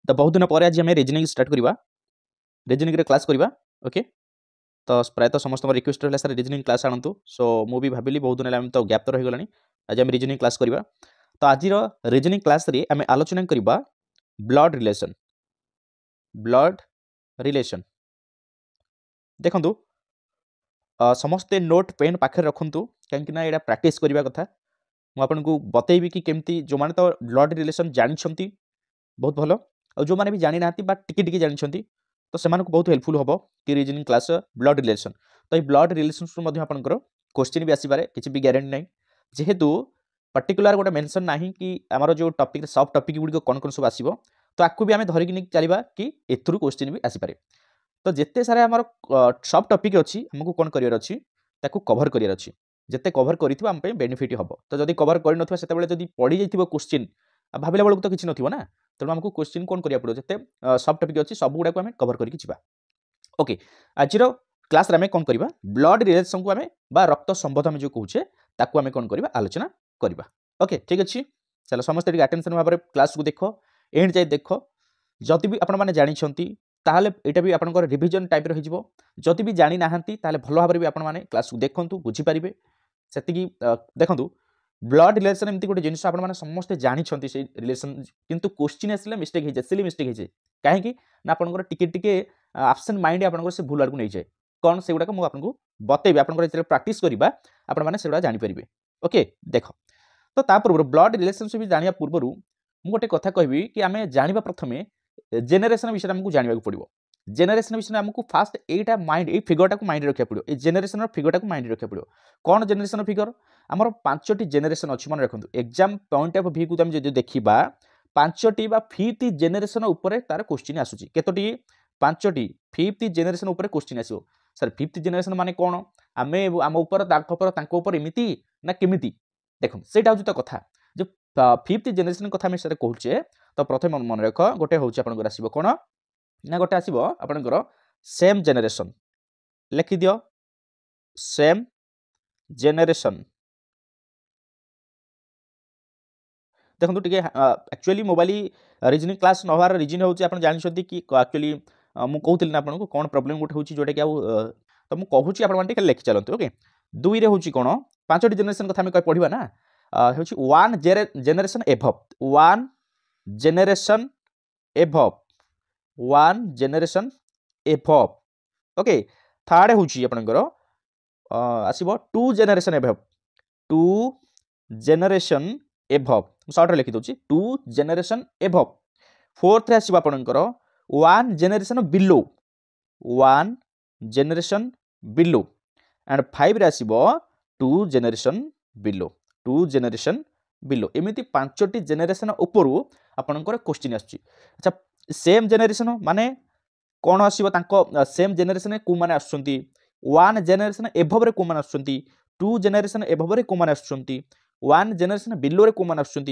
तो बहुत दिन पर आज आम रिजनिंग स्टार्ट करवा रिजनिंग क्लास करवा ओके। तो प्रायतः समस्त रिक्वेस्ट रहा सर रिजनिंग क्लास आणतु सो मुझे भाविली बहुत दिन तो गैप तो रहीगला आज आम रिजनिंग क्लास करवा। तो आज रिजनिंग क्लास रे आम आलोचना करवा ब्लड रिलेशन देखु समस्ते नोट पेन पाखे रखु कहीं यहाँ प्राक्ट करवा कथा मुझे बतेबी कि केमती जो मैंने तो ब्लड रिलेशन जानते बहुत भल और जो मैंने भी जानी ना टिके जानते तो से बहुत हेल्पफुल हम कि रिजनिंग क्लास ब्लड रिलेशन। तो ये ब्लड रिलेशन आपंकर क्वेश्चन भी आसपे किसी भी ग्यारंटी ना जेहेतु पर्टिकुलर गोटे मेंशन ना कि आमर जो टॉपिक सब टॉपिक गुड़िक कौन कौन सब आसो तो आपको भी आम धरिकी चलवा कि एथुरु क्वेश्चन भी आसपे। तो जिते सारा आमर सब टॉपिक अच्छी आमको कौन करार अच्छी कवर करार अच्छी जिते कवर कर बेनिफिट हम। तो जब कवर कर पड़ी जाइए क्वेश्चन भाविला बेलू तो किसी ना तेणु आमको क्वेश्चन कौन करा पड़ो जिते सब टॉपिक अच्छी सब गुड़ाक आम कवर करके जावा ओके। आज क्लास आम कौन करवा ब्लड रिलेशन को आम रक्त संबंध आम जो कहे ताकू आम कौन करवा आलोचना करवा ओके ठीक अच्छे। चलो समस्त अटेंशन भाव क्लास को देख एंड जाए देख जदि भी आपण मैंने जानते ताहले एटा भी आपनकर रिवीजन टाइप रही हो जदि भी जानी नाहंती ताहले भलो भाबरे भी आपण माने क्लास को देखंतु बुझी पारिबे सेतिकी देखंतु ब्लड रिलेशन एमती गोटे जिनिस आपण माने समस्त जानिछंती से रिलेशन किंतु क्वेश्चन आसले मिस्टेक हे सिली मिस्टेक हे काहे कि ना आपनकर टिके टिके एब्सेंट माइंड आपनकर से भूल आडू नै जाय कोन सेगुडा को मु आपनको बतेबी आपनकर जे प्रैक्टिस करबा आपण माने सेगुडा जानि परिबे ओके। देख तो ता पूर्व ब्लड रिलेशनशिप जानिया पूर्व मु गोटे कथा कहबी कि आमे जानिबा प्रथमे जेनेरेशन विषय आमको जानवा पड़ो जेनेरेशन विषय आमको फास्ट एटा माइंड ए फिगरटा को माइंड रखा पड़ो ए जेनेरेशन फिगरटा को माइंड रखा पड़ो कौन जेनेरेशन फिगर आमर 5टी जेनेरेशन अच्छी मन रखु एग्जाम पॉइंट ऑफ व्यू को जो देखा 5टी बा 5th जेनेरेशन उपर तार क्वेश्चन आसूची केतोटी 5टी 5th जेनेरेशन उपर क्वेश्चन आसो सर 5th जेनेरेशन माने कौन आम आम ऊपर एमती ना केमिति देखो सेटा हूँ तो कथा जो 5th जेनेरेशन कथा आम सर कहूचे। तो प्रथम मन रख गोटे हूँ आपंकर आसो कौन ना गोटे आसो आपंकर सेम जेनेरेशन लिखि दियो सेम जेनेरेशन देखो टे एक्चुअली मोबाइल रिजनिंग क्लास नहबार रिजन हूँ आप जानते कि एक्चुअली मुझे कहूली ना आपको कौन प्रोब्लेम गोटे हूँ जोटा कि तो मुझे कहूँ आप लिखि चलते ओके। 2 रे हूँ कौन 5टी जेनेरेशन कथा आम पढ़ा ना हूँ 1 generation above 1 generation above 1 generation above okay. Third हूँ आपंकर आसो 2 जेनेरेशन एभव 2 जेनेरेशन एभव सर्ट लिखि दूसरी 2 जेनेरेशन एभव। फोर्थ रे आसो आपंकर 1 generation below 1 generation below and 5 रे आसो 2 जेनेरेशन बिलो 2 जेनेरेशन बिलो एमती 5टी जेनेरेशन उपरू आपंकर क्वेश्चन आसुची। अच्छा सेम जेनेरेशन माने कौन आसो सेम जेनेरेशन को मैंने आसुँच 1 जेनेरेशन एभव को मैंने आसुँच 2 जेनेरेशन एभव को मैंने आसुँच 1 जेनेरेशन बिलो को मैंने आसुँच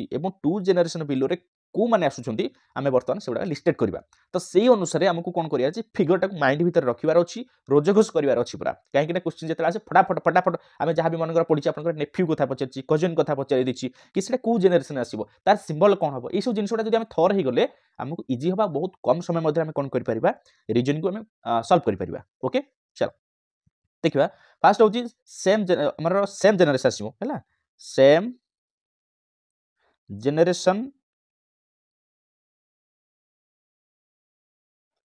2 जेनेरेशन बिलो को मैंने आसुँच आम बर्तमान से लिस्टेड करवा। तो से अनुसार आमको कौन करार फिगरटा को माइंड भितर रखार अच्छी रोजघोष करार अच्छी पूरा कहीं क्वेश्चन जो आसे फटाफट फटाफट आम जहाँ भी मन पड़ी आप नेफ्यू कथा पचार कजन कथा पचार दी कि कौ जेनेरेशन आसो तार सिंबल कौन हम यू जिनसा जब थर हो गले आमको इजी हाँ बहुत कम समय आम कौन कर रिजन को आम सल्व कर ओके। चलो देखा फास्ट हूँ सेम आमर सेम जेनेरेशन आसो है सेम जेनेरेशन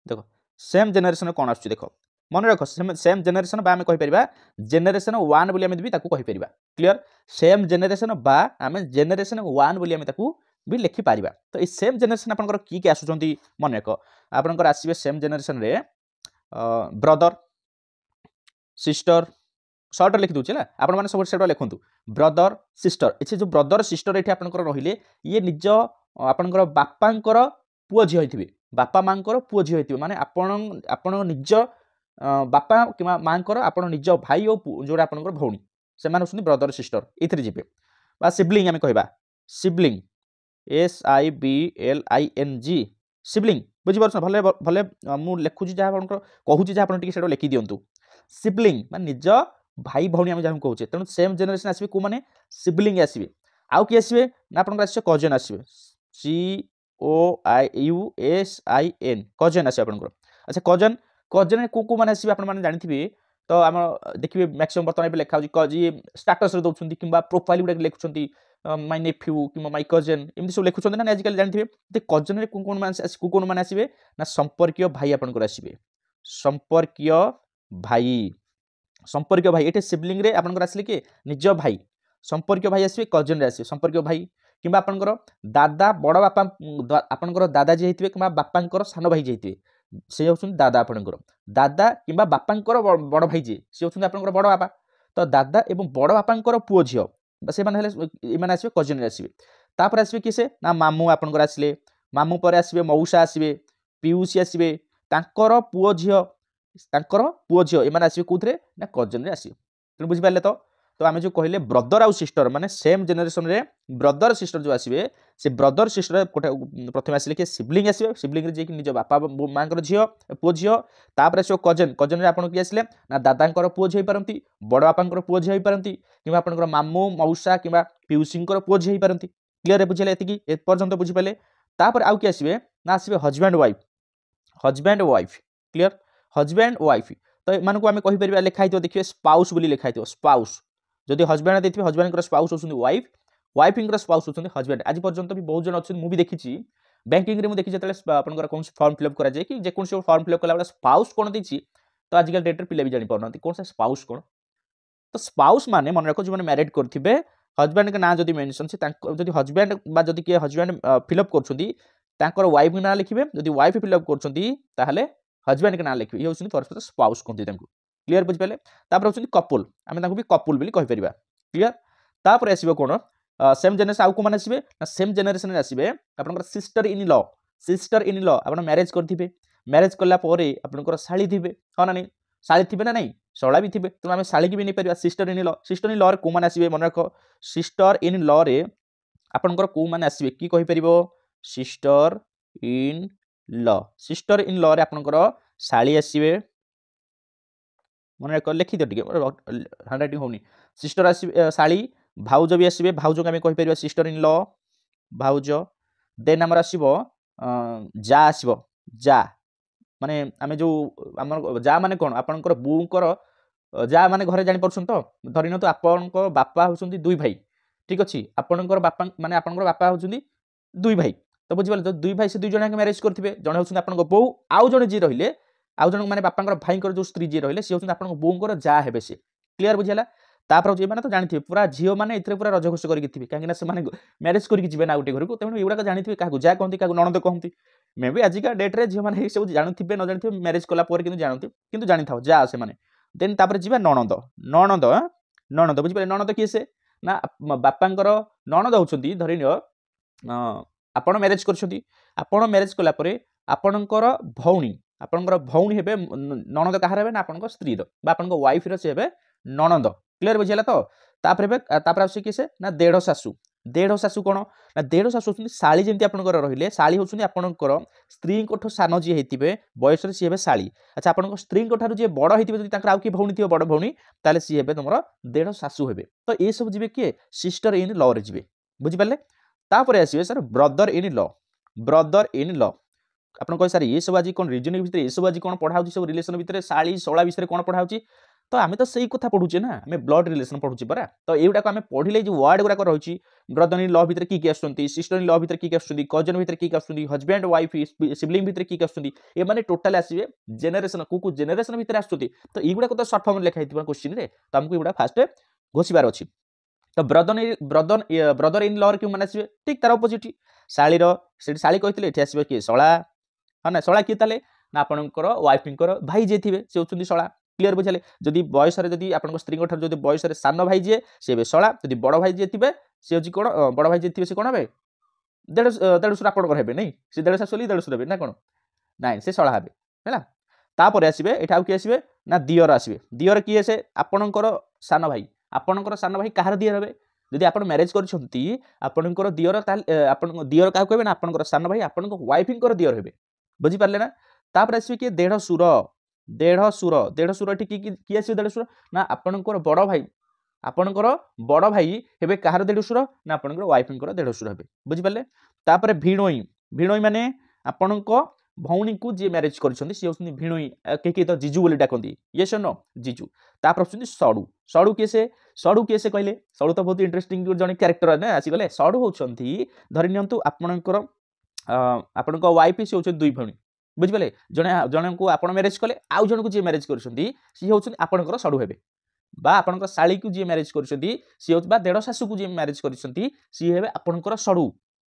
देख सेम जेनेरेशन कौन आस देख मन रख सेम जेनेरेशन आम कहीपर जेनेरेशन 1 बोली भी कहीपर क्लीयर सेम जेनेरेशन आम जेनेरेशन 1 बोली भी लिखिपर। तो ये सेम जेनेरेशन आपंकर किए आसुँच मन रख आपंकर आसवे सेम जेनेरेशन रे ब्रदर सिस्टर सर्ट लिखि दूसरे ना आप सब से लिखुँ ब्रदर सिस्टर ये जो ब्रदर सिस्टर ये आपंकर रहिले ये निज आपंकर बापांकर पुओ झी होइथिबे बापा माँ पुओ झी होइथिबे माने आपण निज बापा कि माँ आपण निज भाई और जोड़ा आपंकर भौणी से ब्रदर सिस्टर ये जी बा सिबलिंग आम कह सिबलिंग SIBLING सिबलिंग बुझीपार भले भले मुझे लिखुची जहाँ कहूँ जहाँ टे लिखि दिंतु सिबलिंग मान निज भाई भौणी आम जहाँ कहे तेणु सेम जेनेरेशन आसवे को मैंने सिबलिंग आसवे आउ किए आसवे ना आप कजन आसवे KOUSIN कजन आसे आपनकर अच्छा कजन कजन को माने आसी आपण माने जानिथिबे तो हम देखिबे मैक्सिमम बर्तमान पे लिखा होची जी स्टेटस रे दउछंती किबा प्रोफाइल गुडा लिखुछंती माय नेफ्यू किबा माय कजन एमति सब लिखुछंती ना आजकल जानिथिबे ते कजन रे कोन माने आसीबे ना संपर्कीय भाई आपनकर आसीबे संपर्कीय भाई संपर्क भाई एटे सिबलिंग रे आपनकर आसले के निज भाई संपर्क भाई आसबे कजन रे आसबे संपर्क भाई किबा आपनकर दादा बड़ बापा आपनकर दादा जे हेतिबे किबा बापांकर सान भाई जे हेतिबे से होछन दादा आपनकर दादा किबा बापांकर बड़ भाई जे से होछन आपनकर बड़ बापा तो दादा एवं बड़ बापांकर पुओ झियो से माने हेले ए माने आसबे कजन रे आसबे तापर आसबे किसे ना मामू आपनकर आसले मामू पर आसबे मौसा आसबे पियूसी आसबे तांकर पुओ झियो तांकर पुओ झियो ए माने आसबे कोथरे ना कजन रे आसी तुम बुझि पाले तो आमे जो कहले ब्रदर आउ सिस्टर माने सेम जनरेशन रे ब्रदर सिस्टर जो आसीबे से ब्रदर सिस्टर प्रथम आसिले के सिबलिंग आसीबे सिबलिंग रे जे कि निज बापा मांकर झियो पुओ झियो तापर आसो कजन कजन रे आपण कि आसिले ना दादांकर पुओ झियो पारंती बड़ बापांकर पुओ झियो पारंती किबा आपनकर मामू मौसा किबा पिउसिंकर पुओ झियो पारंती क्लियर रे बुझिले एतिकी ए पर्यंत बुझि पाले तापर आउ कि आसीबे ना आसीबे husband wife clear husband wife तो एमान को आमे कहि परिबा लिखा हितो देखिए स्पाउस बोली लिखा हितो स्पाउस जदि हस्बैंड देथिबे हस्बैंड कर स्पाउस होसुंदी वाइफ वाइफ इंकर स्पाउस होसुंदी हस्बैंड आज पर्यंत भी बहुत जन अछन मु भी देखिछि बैंकिंग रे मु देखि जतले आपनकर कोन फॉर्म फिलअप करा जाय कि जे कोन से फॉर्म फिलअप कला वाला स्पाउस कोन दिछि तो आजकल डेट रे पिले भी जानि परनती कोन से स्पाउस कोन तो स्पाउस माने मन रखो जे माने मैरिड करथिबे हस्बैंड के नाम जदि मेंशन से जदि हस्बैंड बा जदि के हस्बैंड फिलअप करछुंदी तांकर वाइफ के नाम लिखिबे जदि वाइफ फिलअप करछुंदी ताहले हस्बैंड के नाम लिखिबे ये होसुंदी परस्पर स्पाउस कोन तांको क्लियर बुझ पाले तापर होसुंदी कपल आमे तांको भी कपल बोली कहि परिबा क्लियर तापर आसीबो कोन सेम जनरेशन आउ को माने आसीबे ना सेम जनरेशन रे आसीबे आपनकर सिस्टर इन लॉ आपन मैरिज करथिबे मैरिज करला परे आपनकर साली थिबे ह ना नहीं साली थिबे ना नहीं सळा भी थिबे तो आमे साली की भी नै परिबा सिस्टर इन लॉ रे को माने आसीबे मन रखो सिस्टर इन लॉ रे आपनकर को माने आसीबे की कहि परिबो सिस्टर इन लॉ रे आपनकर साली आसीबे मन रखो लिखि दो टिके हैंड राइटिंग होनी सिस्टर आसीबे साली भाउज भी आसीबे भाउज को आमे कहि परिबा सिस्टर इन लॉ भाउज देन हमर आसीबो जा आसीबो जा माने आमे जो हमर जा माने कोन आपनकर बुकर जा माने घरे जानि परछन तो धरिनो तो आपनकर बापा होसुंदी दुई भाई ठीक अछि आपनकर बापा माने आपनकर बापा होसुंदी दुई भाई तो बुझिबल तो दुई भाई से दुई जणा के मैरिज करथिबे जणे होसुंदी आपनकर बो आउ जणे जी रहिले आउ जण माने बापांकर भाईंकर जो स्त्री जी रहिले से होसुंदी आपनकर बोंकर जा हेबे से क्लियर बुझिला तापर जे माने तो जानिथिबे पूरा झियो माने इतरे पूरा रजघोष करिक थिबे काहे ना से माने मैरिज करिक जिबे ना उटे घर को तेनु एउडा का जानिथिबे काहू जा कहंती काहू ननद कहंती मे बी आजिका डेट रे झियो माने सब जानिथिबे न जानिथिबे मैरिज कला पर किनु जानथि किंतु जानिथाओ जा से माने देन तापर जिबे ननद बुझिबे ननद किए से ना बापांकर ननद होचंती धरिनियो आपण मैरिज करछंती आपण मैरिज कला परे आपणकर भौणी हेबे ननद कहार हेबे ना आपणकर स्त्री रो बा आपणकर वाइफ रो से हेबे ननद क्लियर बुझिला तो तापर आसी कि से ना देढ़ सासू कोन ना देढ़ सासू होसुंदी साली जेंति आपणकर रहिले साली होसुंदी आपणकर स्त्री कोठो सानो जे हेतिबे बयस रे सी हेबे साली अच्छा आपणकर स्त्री कोठारु जे बड़ हेतिबे जदि ताकर आउ कि भौणी थिबे बड़ भौणी ताले सी हेबे तमरो देढ़ सासू हेबे तो ए सब जिबे के सिस्टर इन लॉ रे जिबे बुझि पाले तापर आसीबे सर ब्रदर इन लॉ आपन कह सर ये सब आज कौन रिजनिंग भितर ये सब आज कौन पढ़ा सब रिलेशन भितर साली सला विषय कौन पढ़ा तो आम तो सही कथा पढ़ुचे ना आम ब्लड रिलेशन पढ़ुचे परा तो युवा आम पढ़ले जो वर्ड गुड़ाक रही ब्रदर इन लॉ भितर किए आसुँच सिस्टर इन लॉ भितर किए आसुँच कजन भितर किए आसुँच हस्बैंड वाइफ सिबलिंग भितर किए आसुँच ये मैंने टोटाल आसवे जेनेरेशन को जेनेरेशन भितर आसुँच तो युवा तो सर्ट फर्म लिखाई क्वेश्चन रे तो आमको युवा फास्ट घोषिबार अच्छी तो ब्रदर इन लॉ क्यों मैंने आसवे ठीक तार अपोजिट शाली शाली कहते ये आसवे किए शला हाँ ना शला किए ताले ना आपणकर वाइफर भाई जे थे से होती शला क्लियर बुझे जदि बयस जदि आप स्त्री जो बयस सान भाई जी सी शला जदि बड़ भाई जी थे सी हूँ कौन बड़ भाई जी थे कौन हे देढ़शुर आप नहीं सी देढ़ शाशु देढ़शुर हे ना कौन ना से शला हे है तापर आसवे ये आउ किए आसवे ना दियर आसवे दियर किए से आपणकर सान भाई कहार दियर हे जदि आप मैरिज करपणकर दियर आप दियर क्या कहे ना आपंकर सान भाई आप वाइफर दियर हे बुझिपारे ना तापर आसवे किए देढ़शुर किए आसवे देढ़शुर ना आपणकर बड़ भाई हे कहार देढ़शुर ना आपंकर वाइफर देढ़शुर हे बुझिपारे तापर भिणोई भिणोई माने आपणक भौणी को जी मैरिज करछंती सी होछंती भिणोई के तो जीजू बोली डाकंती यस और नो जीजू तापर होछंती सडू सडू के से कहले सडू तो बहुत इंटरेस्टिंग जने कैरेक्टर ना आसी गले सडू होछंती धरि नियंतु आपणकर आपणक वाइफ सी होछंती दुई भौणी बुझिपाले जने जने को आपण मैरिज कले आउ जन को जी मैरिज करछंती सी होछंती आपणकर सडू हेबे बा आपणकर साली को जी मैरिज करछंती सी होछ बा देढ सासू को जी मैरिज करछंती सी हेबे आपणकर सडू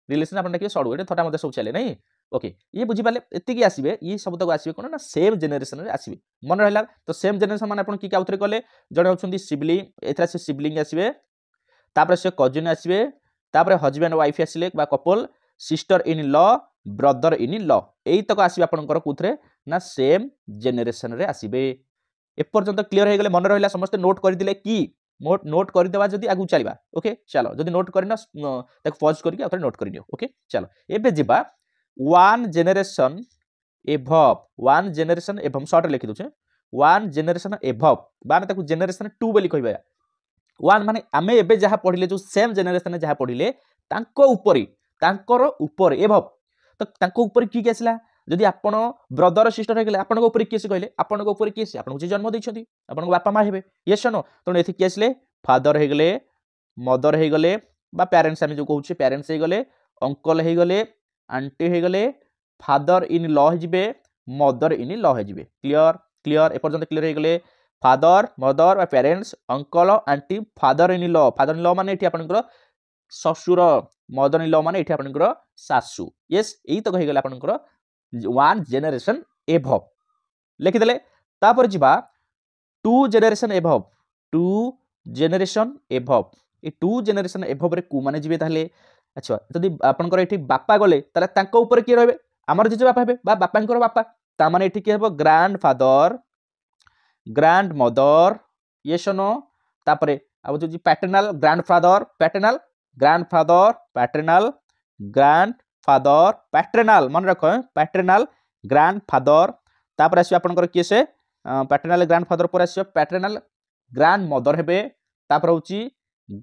रिलेशन आपण देखिए सडू एटे थटा मते सब चले नै ओके ये बुझी पाले एतिकी आसीबे ये सब तक आसीबे कोन ना सेम जनरेशन रे आसीबे मन रहला तो सेम जनरेशन माने आपण की काउथरे कले जणे होछंती सिबलिंग एथरा से सिबलिंग आसीबे तापर से कजिन आसीबे तापर हस्बैंड वाइफ आसीले बा couple sister in law brother in law एई तक आसीबे आपणकर कुथरे ना सेम जनरेशन रे आसीबे एपर्यंत क्लियर हो गले मन रहा समस्त नोट करदे कि नोट करदेवा जदि आगु चलवा ओके चलो जदि नोट करना पॉज करके नोट कर ओके चलो एबे जिबा वन जेनेरेशन एभव शॉर्ट लिखि दउछे वन जेनेरेशन एभव बा आमे ताकू जेनेरेशन 2 बोली कहबा वन माने आमे एबे जहा पढिले जो सेम जेनेरेशन जहा पढिले तांको ऊपर एभव तो तांको ऊपर की आसला जदि आपण ब्रदर सिस्टर हेगले आपण ऊपर किए से कहले आपण ऊपर किए से आपण जन्म दैछथि आपण बापा मा हेबे यस नो तो एथि किए आसले फादर हेगले मदर हेगले बा पेरेंट्स आमे जो कहउछे पेरेंट्स हेगले अंकल हेगले आंटी हेगले फादर इन लॉ हेजिबे मदर इन लॉ हेजिबे क्लियर क्लियर ए पर्यंत क्लियर हेगले फादर मदर बा parents uncle aunty father in law माने एठी आपनकर ससुर मदर इन लॉ माने एठी आपनकर सासू यस एई तो कहि गेले आपनकर वन जेनेरेशन एभव लिखिदेले तापर जिबा टू जेनेरेशन एभव ए टू जेनेरेशन एभव रे कु माने जिबे ताले अच्छा जदि आपनकर एठी बापा गले ताले तांको ऊपर के रहबे हमर जे बापा हेबे बा बापांकर बापा ता माने एठी के हेबो grandfather grandmother yes no तापरे अब जो paternal grandfather paternal grandfather paternal मन रख पैटर्नल ग्रैंडफादर तापर आसी आपनकर के से पैटर्नल ग्रैंडफादर पर आसी पैटर्नल ग्रैंड मदर हेबे तापर होची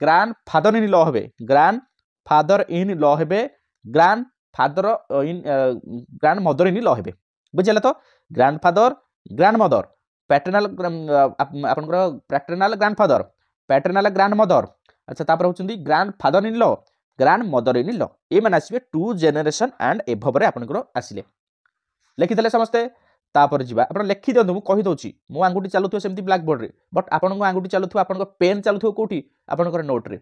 ग्रैंडफादर इन लॉ हेबे ग्रैंडफादर इन लॉ हेबे grandfather in grandmother in law हेबे बुझिला तो ग्रैंडफादर ग्रैंडमदर पैटर्नल आपनकर पैटर्नल ग्रैंडफादर पैटर्नल ग्रैंडमदर अच्छा तापर होचंदी grandfather in law grandmother in law ए माने आसीबे टू जेनेरेशन एंड एभव रे आपनकर आसीले लिखि देले समस्ते तापर जिबा आपण लिखि दियंतु मु कहि दोछि मो आंगुठी चालुथो सेमति ब्लैक बोर्ड रे बट आपनको आंगुठी चालुथो आपनको पेन चालुथो कोठी आपनकर नोट रे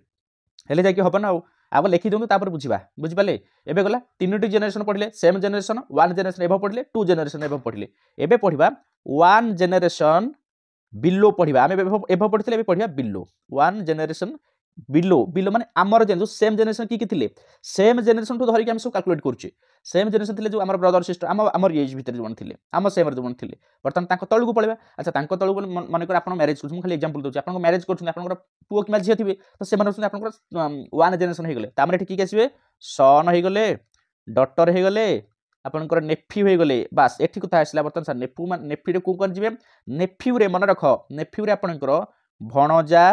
हेले जाय कि हबन आ आब लिखि दियंतु तापर बुझिबा बुझिपाले एबे गला तीनोटी जेनेरेशन पढिले सेम जेनेरेशन वन जेनेरेशन एभव पढिले टू जेनेरेशन एभव पढिले एबे पढिबा वन जेनेरेशन बिलो पढिबा आमे एभव पढिथिले एबे पढिबा बिलो वन जेनेरेशन बिलो माने आमर जेन जो सेम जेनेरेशन की थिले सेम जेनेरेशन टू धरि के हम सब कैलकुलेट करछे सेम जेनेरेशन थिले जो हमर ब्रदर सिस्टर हमर एज भितर जो थिले हम सेम रे जो थिले बर्तन तांको तळगु पळेबा अच्छा तांको तळगु माने कर आपण मैरिज करछु खाली एग्जांपल दोछि आपण मैरिज करछु आपण पुओ कि झियो थिबे तो से माने आपण वन जेनेरेशन हे गले तामरे ठीक आसीबे सन हे गले डॉटर हे गले आपनकर नेफ्यू हे गले बस एठी कथा आसला बर्तन सर नेफ्यू रे को कर जिबे नेफ्यू रे मन रख नेफ्यू रे आपनकर भणजा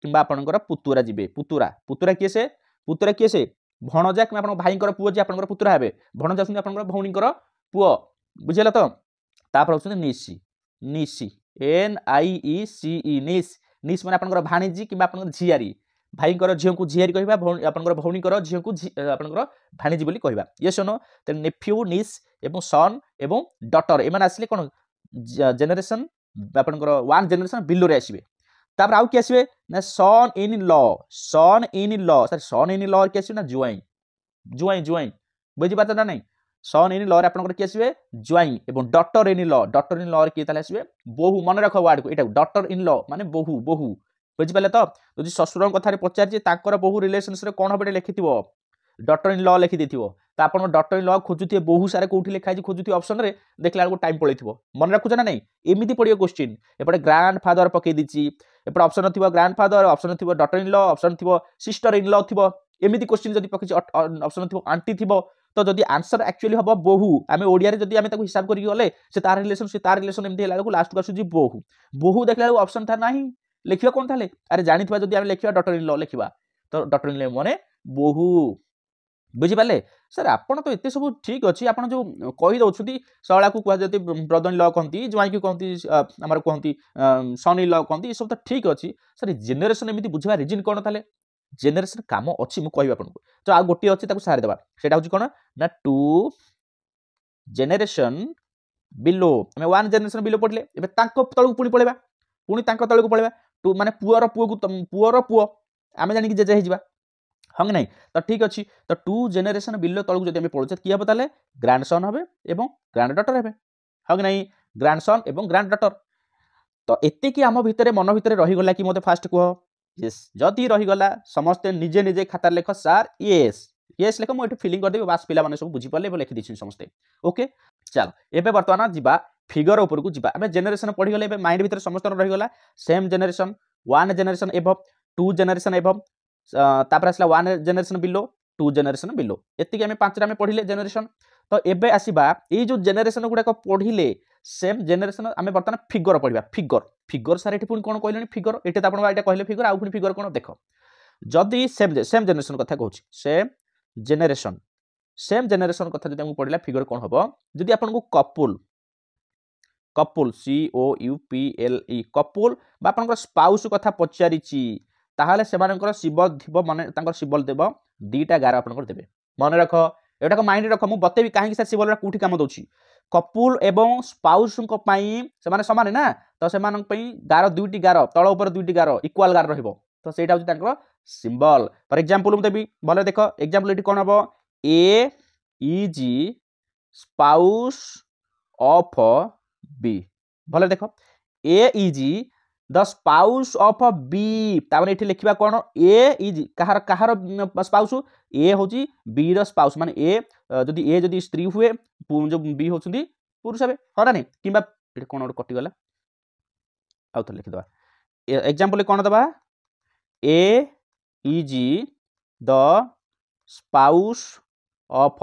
किंबा आपनकर पुतुरा जिबे पुतुरा किए से भणजा कि आपन भाईकर पुओ जे आपनकर पुतुरा हेबे भणजा सुनि आपनकर भौणीकर पुओ बुझिला तो तापर होछन निसी NIECE निस माने आपनकर भाणीजी किंबा आपनकर झियारी भाईकर झियो को झियारी कहबा आपनकर भौणीकर झियो को आपनकर भाणीजी बोली कहबा यस नो त नेफ्यू निस एवं सन एवं डॉटर एमान आसीले कोन जेनेरेशन आपनकर वन जेनेरेशन बिलो रे आसीबे तापर आउ कि आसीबे ना सन in law sun in law कि आसीबे ना जुआई बुझि पात ना नहीं सन इन लॉ रे आपनकर कि आसीबे जुआई एवं डॉटर इन लॉ रे कि ताले आसीबे बहु मन रख वर्ड को एटा डॉटर इन लॉ माने बहु बुझि पाले तो जदि ससुर कथा रे पचार जे ताकर बहु रिलेशंस रे कोन हबे लिखिथिबो डॉटर इन लॉ लिखि देथिबो तो आपन डॉटर इन लॉ खोजुथि बहु सारे कोठी लिखा जे खोजुथि ऑप्शन रे देखला को टाइम पळेथिबो मन रखुछ ना नहीं एमिति पडियो क्वेश्चन एपटे ग्रैंडफादर पके दिछि एपटे ऑप्शन थिबो ग्रैंडफादर ऑप्शन थिबो डॉटर इन लॉ ऑप्शन थिबो सिस्टर इन लॉ थिबो एमिति क्वेश्चन जदि पके ऑप्शन थिबो आंटी थिबो तो जदि आंसर एक्चुअली हबो बहु आमे ओडिया रे जदि आमे ताको हिसाब करि गले से तार रिलेशन एमिति हेला को लास्ट को सुजी बहु देखला को ऑप्शन था नाही लिखिबा कोन थाले अरे जानि थिबा जदि आमे लिखिबा डॉटर इन लॉ लिखिबा तो डॉटर इन लॉ माने बहु बुझिपारे सर आपड़ तो एत सब ठीक अच्छे आप जो कहीदे शला को कह ब्रदर ल कहती ज्वाई को कहती आम कहती सन ल कहती ये सब तो ठीक अच्छे सर जेनेरेशन एमती बुझा रिजन कौन ताले जेनेरेशन कम अच्छी मुझे आपको तो आ गोटे अच्छी सारीदेवा से कौन ना टू जेनेरेशन बिलो आम वन जेनेरेशन बिलो पढ़ले तलू पुणी पलैया पुणी तलू पलैया टू माने पुअर पुओ आम जानिक जेजे हो हाँ कि नहीं तो ठीक अच्छे तो टू जेनेरेशन बिलो तलू जब पढ़ुचे किए हम ताले ग्रांड सन हे और ग्रांड डटर हे हाँ कि नहीं ग्रांड सन और ग्रांड डटर तो एतिकी आम भितर मन भितर रहीगला कि मत फास्ट कह येस जदि रहीगला समस्ते निजे निजे खातार लेख सार येस येस लेख मुझे फिलिंग करदेवी बास पे सब बुझीपारे लिखिदी समस्ते ओके चलो एबे बर्तमान जीवा फिगर उपरकू जीवा आम जेनेरेशन पढ़ीगले माइंड भितर समस्त रहीगला सेम जेनेरेशन वन जेनेरेशन एभव टू जेनेरेशन एभव तापर आसला one generation below two generation below एतिक आम पांचटा आम पढ़ले जेनेरेशन तो एबे आसीबा ये जो जेनेरेशन गुड़ाक पढ़ले सेम जेनेरेशन आम बर्तमान फिगर पढ़ा फिगर फिगर सार ये पुणी कौन कहले फिगर ये तो आप कहले फिगर आउ पुणी फिगर कौन देख जदि सेम सेम जेनेरेशन कथा कहूँ सेम जेनेरेशन कथा जो पढ़ला फिगर कौन हम जदि आपको कपुल कपुल COUPLE कपुल आपन स्पाउस कथा पचारि ताहले सेमानकर शिव धिव माने शिवल देव दीटा गार आपनकर देबे मन रख एटा माइंड रख मु बतेबी काहे से शिवल कोठी काम दोछि कपुल एवं स्पाउस को पई सेमाने समान ना तो सेमानक पई गार दुईटी गार तळ ऊपर दुईटी गार इक्वल गार रहइबो तो सेटा होछि तांकर सिंबल फॉर एग्जांपल मु देबी भले देख एग्जांपल एटी कोन हबो AEG स्पाउस ऑफ B भले देख AEG the spouse of B तामने एठी लिखिबा कोन ए इज कहार कहार स्पाउस ए होची बी रो स्पाउस माने ए जदी ए जदी स्त्री हुए जो बी होचुंदी पुरुष हेबे हरा नै किबा एठी कोन ओड कटि गला आउ त लिखि दबा एग्जांपल कोन दबा A is the spouse of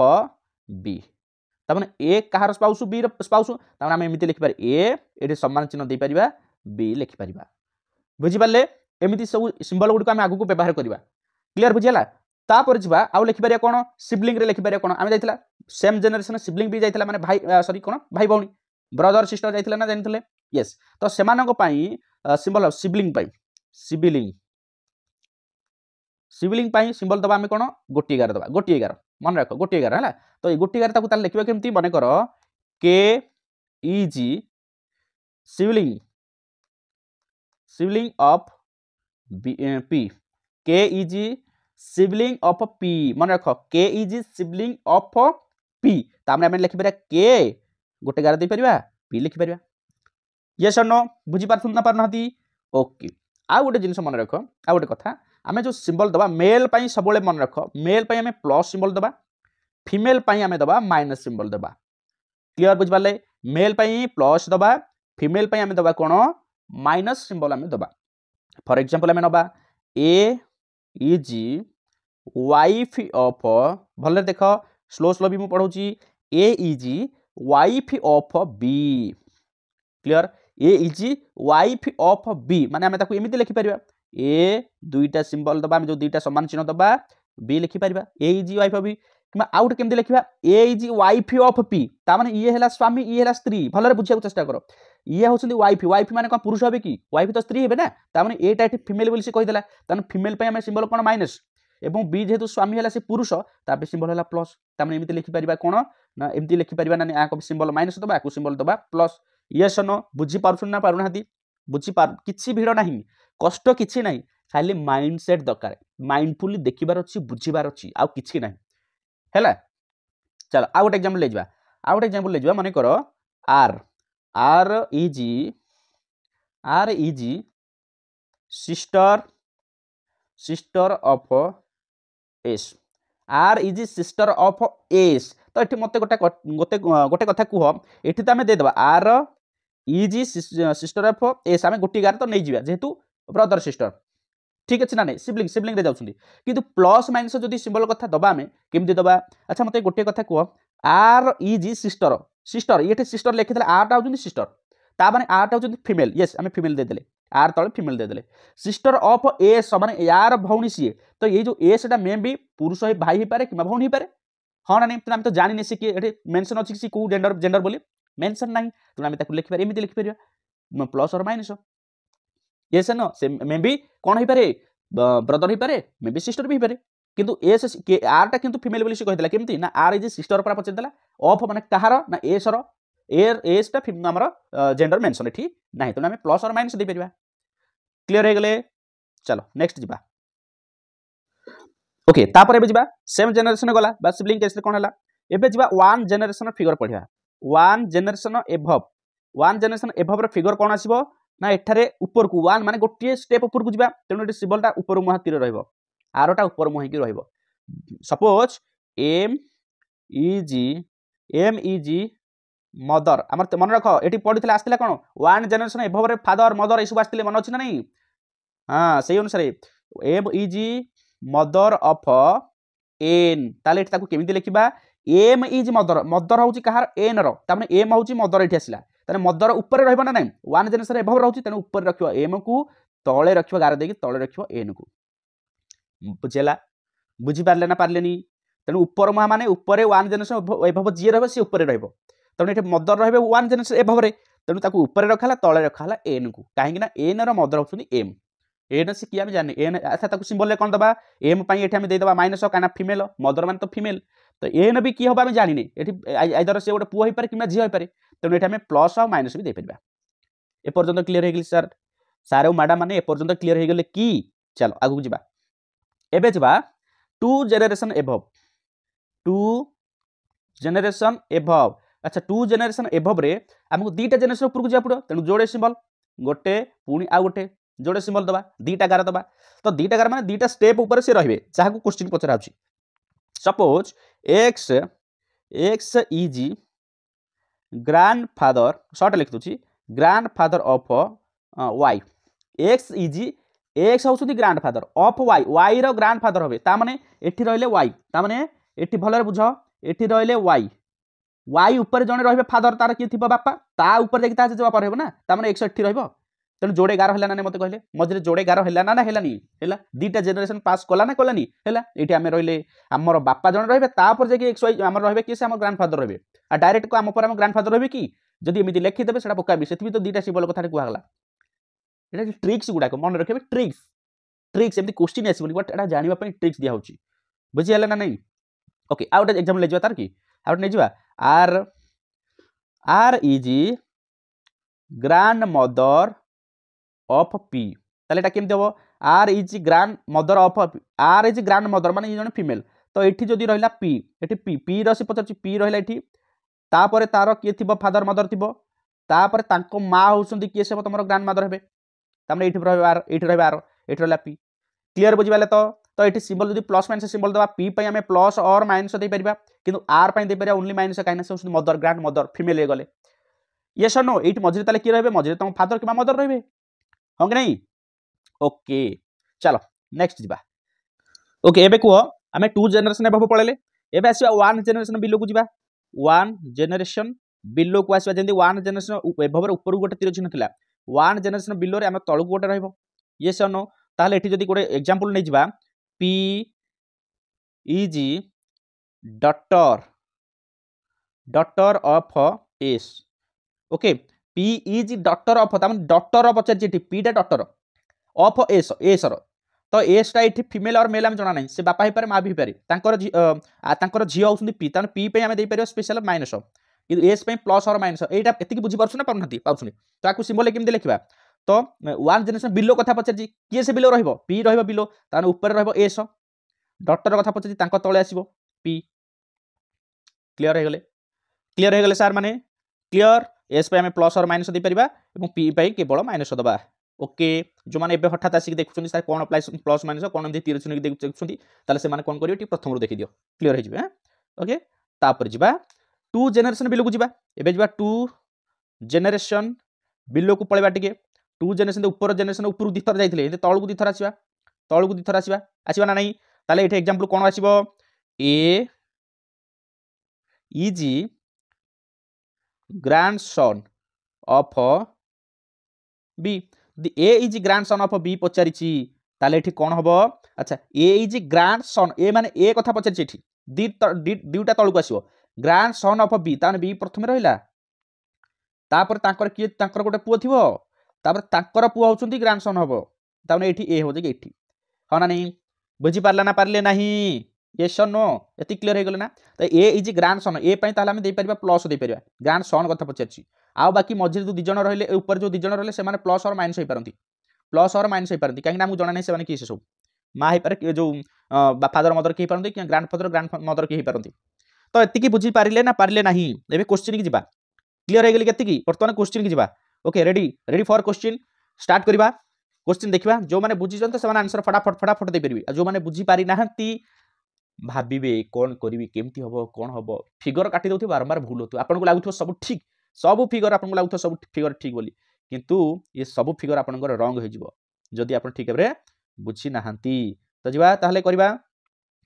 B तामने ए कहार स्पाउस बी रो स्पाउस तामने हम एमिति लिखि पार ए एठी सम्मान चिन्ह दे परिबा बी लिखिपर बुझीपारे एमती सब सिंबल गुड़िक आम आगू व्यवहार करवा क्लीयर बुझीगला तापर जीवा आउ लिखिपर कौन सिबलिंग रे लिखिपर कौन आम जाइला सेम जेनेरेशन सिबलिंग भी जाइला माने भाई सॉरी कौन भाई भौणी ब्रदर सिस्टर जाइला ना जानिथिले यस तो सेमानक पई सिंबल सिबलिंग पई सिबलिंग सिबलिंग पई सिंबल दबा आम कौन गोटी 11 दबा गोटी 11 मन रख गोटी 11 है तो ये गोटी 11 ताकू ताल लिखिबा केमती माने कर KEG sibling of P KEG sibling of P मन रख KEG सिबलिंग ऑफ P तामने हम लिखि परिया K गोटे गार दे परिया P लिखि परिया यस और नो बुझी पारथुन ना पारनाती ओके आ गोटे जिंस मन रख आ गोटे कथा आमे जो सिंबल दबा मेल पई सबले मन रख मेल पई आमे प्लस सिंबल दबा फीमेल पई आमे दबा माइनस सिंबल दबा क्लियर बुझ पाले मेल पई प्लस दबा फीमेल पई आमे दबा कोन माइनस सिंबल आमे दबा फॉर एग्जांपल आमे नबा AEG वाइफ ऑफ भले देख स्लो स्लो भी मु पढौची AEG wife of B clear AEG wife of B माने आमे ताकू एमिति लिखि परिबा ए दुईटा सिंबल दबा आमे जो दुईटा समान चिन्ह दबा B लिखि परिबा AEG वाइफ ऑफ B कि आउट केमती लिखा AEG वाइफ ऑफ P ता माने ये हैला स्वामी ये हैला स्त्री भलरे बुझिया चेष्टा करो ये होछंदी वाइफ वाइफ माने कोन पुरुष होबे की वाइफ तो स्त्री हेबे ना ता माने एटा एठी फीमेल बोली से कहि देला तान फीमेल पे हम सिंबल कोन माइनस एवं बी जेहेतु स्वामी हैला से पुरुष ता पे सिंबल हैला प्लस ता माने एमिति लिखि परिबा कोन ना एमिति लिखि परिबा ना आ को सिंबल माइनस दबा को सिंबल दबा प्लस यस नो बुझी पारुछन ना पारुनाती बुझी पार किछि भिड़ नाही कष्ट किछि नाही खाली माइंडसेट दरकार माइंडफुली देखिबार अछि बुझिबार अछि आ किछि नाही हैला चलो आ गोटे एग्जांपल ले जिबा माने करो REG sister of S REG sister of S तो एठी मते गोटे कथा कुह एठी त हमें दे देबा REG सिस्टर ऑफ S हमें गोटी गार तो नै जिबा जेहेतु ब्रदर सिस्टर ठीक अच्छे ना नहीं सिबलिंग सिबलिंग रे जाउछंदी किंतु प्लस माइनस जदी सिंबल कथा दबा हमें केमती दबा अच्छा मते गोटे कथा कुह REG सिस्टर सिस्टर ये सिस्टर लिखि देले आर टा होउछंदी सिस्टर ता माने आर टा होउछंदी फीमेल यस हमें फीमेल दे देले आर तले फिमेल देदेले सिस्टर ऑफ एस माने यार भौणी सी तो ये जो एस मे भी पुरुष भाई हो पारे कि भौणी हो पारे हाँ ना नहीं तो आम तो जानी सी कि मेंशन अच्छी सी कौ जेंडर जेंडर बोली मेंशन नहीं तो आम लिखिपारे एमती लिखिपर प्लस और माइनस ये से न से मे भी कौन हो पारे ब्रदर हो पारे मे भी सिस्टर भी हो पारे किंतु एस आर टा किंतु फीमेल बोली से कहिदेला केमती ना आर इज सिस्टर पर पचारदेला ऑफ माने कहार ना एस रो एस टा आमर जेंडर मेंशन एठी नाही तो आम प्लस और माइनस दे परिबा क्लियर हो गले चलो नेक्स्ट जीवा ओके तापर एबे जीवा सेम जनरेशन गला बा सिबलिंग केस रे कोन हला एबे जीवा वन जनरेशन फिगर पढिया वन जनरेशन एभव रे फिगर कोन आसीबो ना एठारे ऊपर को वन माने गोटे स्टेप ऊपर को जीवा तेनो एटी सिंबल टा ऊपर मुहा तीर रहइबो आरोटा ऊपर मुहा की रहइबो सपोज एम इज मदर आमर मन रख एटी पढितले आस्तिला कोन वन जनरेशन एभव रे फादर मदर एसु आस्तिले मन अछि ना नहीं हाँ से अनुसार M is mother of N ताले एटी ताकू केमिति लिखिबा एम इज मदर मदर होची कहार एन रो तामे एम होची मदर एठी आसिला ताने मदर ऊपर रहइबो ना नहीं वन जनरेशन एभव रहउची ताने ऊपर रखिबो एम को तळे रखिबो गार देकी तळे रखिबो एन को बुझेला बुझी पारले ना पारलेनी तेणु ऊपर मुहा माने ऊपर वन जनरेशन एभव जी रहबो से ऊपर रहइबो तेणु एठी मदर रहबे वन जनरेशन एभव रे तेणु ताकू ऊपर रखाला तळे रखाला एन को काहेकि ना एन रो मदर होछुनी एम एन से किया जाने एन अच्छा ताकू सिंबल कौन दबा एम पाई एठी हम देदबा माइनस काना फीमेल मदर मान तो फीमेल तो एन भी की हम आम जानी एठी आइदर से गोटे पुआ हो पारे कि झी हो पारे तेणु एठी हम प्लस और माइनस भी दे परिबा एपर्यंत क्लियर हो गली सर सार और मैडम माने एपर्यंत क्लियर हो गले कि चलो आगु जीवा एबे जीवा टू जेनरेशन एभव अच्छा टू जेनरेशन एभव रे हमको दीटा जेनरेशन ऊपर को जा पड़ो तेणु जोड़े सिंबल गोटे पुणी आ गोटे जोड़े सिंबल दबा दीटा गार दबा तो दीटा गार माने दीटा स्टेप ऊपर से रहिबे जहा को क्वेश्चन पचरा आछि suppose X is grandfather short लिख दूची ग्रैंडफादर ऑफ वाई एक्स होउछुती ग्रैंडफादर ऑफ वाई रो ग्रैंडफादर होबे ता माने एठी रहले वाई ता माने एठी भलरे बुझ एठी रहले वाई ऊपर जने रहबे फादर तार कि थिबा बापा ता ऊपर देखि ता जे बापा रहबो ना ता माने एक्स एठी रहबो तेणु जोड़े गार है ना मत कहले मझे जोड़े गार है ना हेलानी है दीटा जेनरेशन पास कला ना कलानी है ये आम रही आमर बापा जन रही तापर जाकि एक्स वाई आम रही किए आम ग्रांडफादर रही आ डायरेक्ट को आम पर ग्रांडफादर रही कि जदि एमती लिखिदेवे से पकाबी से तो दीटा सिंबल कथा कहला ये ट्रिक्स गुड़ाक मन रखिए ट्रिक्स एमती क्वेश्चन आसबनी बट एटा जानापी ट्रिक्स दिया होची बुझीगला ना नहीं ओके आउ गोटे एग्जांपल ले तार कि आउ गोटे नहीं R is grandmother of P ताले एटा केमते हो R is grandmother of R is grandmother माने जने फीमेल तो एठी जदी रहिला पी एठी पी रो से पचरची पी रहिला एठी तापर तार किए थिबो फादर मदर थिबो तापर तांको मा होसंदी किए से तमरो ग्रांड मदर हेबे तामने एठी रहबे आर एठी रहबे आर एठी रहला पी क्लियर बुझिबाले तो एठी सिंबल जदी प्लस माइनस सिंबल दबा पी पई हमें प्लस और माइनस दे परिबा किंतु आर पई दे परिबा ओनली माइनस काइना से होसंदी मदर ग्रांड मदर फीमेल हे गले यस और नो एठी मझरे ताले की रहबे मझरे तम फादर किबा मदर रहबे हाँ कि नहीं ओके चलो नेक्स्ट जीवा ओके एबे को आमे टू जनरेशन एबव पळेले एबे आसीबा वन जनरेशन बिलो को जीवा वन जनरेशन बिलो को आसीबा जेंदी वन जनरेशन एबव रे ऊपर गोटे तीर चिन्ह थिला वन जनरेशन बिलो रे आमे तळु गोटे रहइबो यस और नो ताले एठी जदी गोटे एग्जांपल नै जीवा P is daughter of S okay P is daughter of daughter Pachar P टा डॉटर ऑफ एस एस रो तो एस टा ये फीमेल और मेल आम जना ना से बापा पारे माँ भी पारे तांकर झी होउछन्ती पी तान पी पे आमे दे परियो स्पेशल माइनस कि एस पे प्लस और माइनस एटा एतिकी बुझी परछु ना पाउनथि पाउछुनी तो आकु सिंबल केमते लिखिबा तो वन जनरेशन बिलो कथा पचार किए से बिलो रहइबो पी रहइबो बिलो तान ऊपर रहइबो एस डॉटर कथा पचार तांको तळे आसीबो पी क्लियर हो गले सर माने क्लियर एस पे आमे प्लस और माइनस दे परिबा एवं पी पे केवल माइनस दबा ओके जो माने एबे हठात आसिक देखुछन सर कोन प्लस माइनस कोन एमती तीर चिन्ह देखुछन ताले से माने कोन करियो टी प्रथम रो देखि दियो क्लियर हो जिबे ओके तापर जिबा टू जनरेशन बिलो को जिबा एबे जिबा टू जनरेशन बिलो को पळेबा टिके टू जनरेशन ऊपर ऊपर दिथर जाइथिले एते तळु को दिथर आसीबा ना नहीं ताले एठे एग्जांपल कोन आसीबो A is grandson of B the A is grandson of B पचारिछि ताले एठी कोन हबो अच्छा ए इज ग्रांड सन ए माने ए कथा पचारिछि एठी दुटा तळକୁ आसीबो ग्रांड सन ऑफ बी ताने बी प्रथमे रहिला तापर तांकर किए तांकर गोटे पुओ थिबो तापर तांकर पुओ होउछंती ग्रांड सन हबो ताने एठी ए हो जे एठी हा ना नहीं बुझी पारला ना पारले नाही यस और नो एति क्लियर हे गेल ना तो ए इज ग्रांड सन ए पई ताले हम दे परिबा प्लस दे परिबा ग्रांड सन कथा पचारछि आ बाकी मझिर जो दिजन रहले ऊपर जो दिजन रहले से माने प्लस और माइनस होई पारंती प्लस और माइनस होई पारंती काहे ना हमु जणा नै से माने की से सब मा हे पारे जो फादर मदर की पारंती कि ग्रांड फादर ग्रांड मदर की पारंती तो एति की बुझी पारिले ना पारिले नाही एबे क्वेश्चन की जिबा क्लियर हे गेली केति की वर्तमान क्वेश्चन की जिबा okay ready ready for question start करबा क्वेश्चन देखिबा जो माने बुझी जंत से माने आंसर फटाफट दे परबी जो माने बुझी पारि नाहंती भाबिबे कोन करिवि केमती हबो कोन हबो फिगर काटी दउथि बारंबार भूल होतो आपन को लागुथो सब फिगर आपन को लागुथो सब फिगर ठीक बोली किंतु ये सब फिगर आपन को रंग हे जिवो जदि आपन ठीक हेबरे बुझी नाहंती तो जिबा ताहले करबा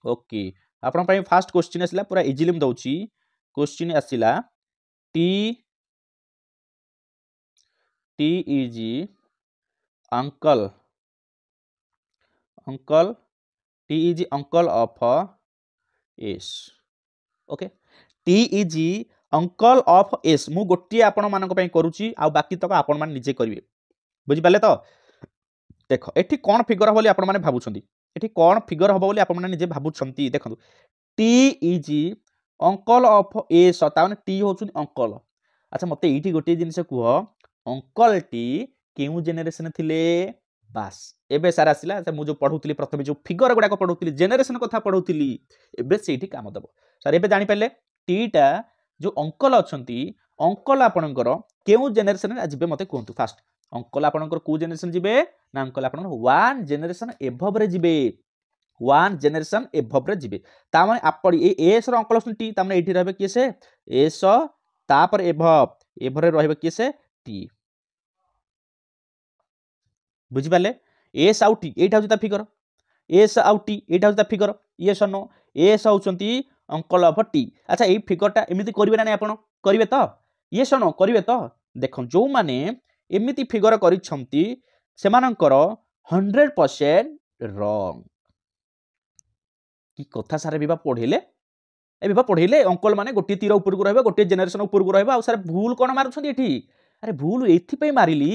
ओके आपन पई फर्स्ट क्वेश्चन आसिला पूरा इजीली म दउची क्वेश्चन आसिला T is uncle T is uncle of S okay T is uncle of S मु गोटी आपण मानक पई करूची आ बाकी तक आपण मान निजे करिवे बुझी पाले तो देखो एठी कोन फिगर हो बोली आपण माने भाबुछंती एठी कोन फिगर हो बोली आपण माने निजे भाबुछंती देखंतु T is uncle of S ता माने टी होचुन अंकल अच्छा मते एठी गोटी जिनिस कुह अंकल टी केउ जेनेरेशन थिले बास एबे सारा आसिला मु जो पढुतली प्रथमे जो फिगर गुडा को पढुतली जेनेरेशन कथा पढुतली एबे सेठी काम दबो सर एबे जानि पाले टीटा जो अंकल अछंती अंकल आपणकर केउ जेनेरेशन जिबे मते कहंतु फास्ट अंकल आपणकर को जेनेरेशन जिबे ना अंकल आपणकर वन जेनेरेशन एभव रे जिबे वन जेनेरेशन एभव रे जिबे ता माने आपड़ी ए एस रो अंकल अछंती ता माने एठी रहबे किसे एस तापर एभव रे रहबे किसे टी बुझी पाले एस आउ टी एटा होता फिगर एस आउ टी एटा होता फिगर ये नो एस होउचंती अंकल ऑफ टी अच्छा ए फिगरटा एमिति करिवे ना आपण करिवे तो ये नो करिवे तो देखो जो माने एमिति फिगर करिछंती सेमानकर 100% रॉन्ग की कथा सारे बिबा पढेले ए बिबा पढेले अंकल माने गोटी तीर ऊपर को रहबे गोटी जेनेरेशन ऊपर को रहबे आ सारे भूल कोन मारुछंती एठी अरे भूल एथि पे मारिली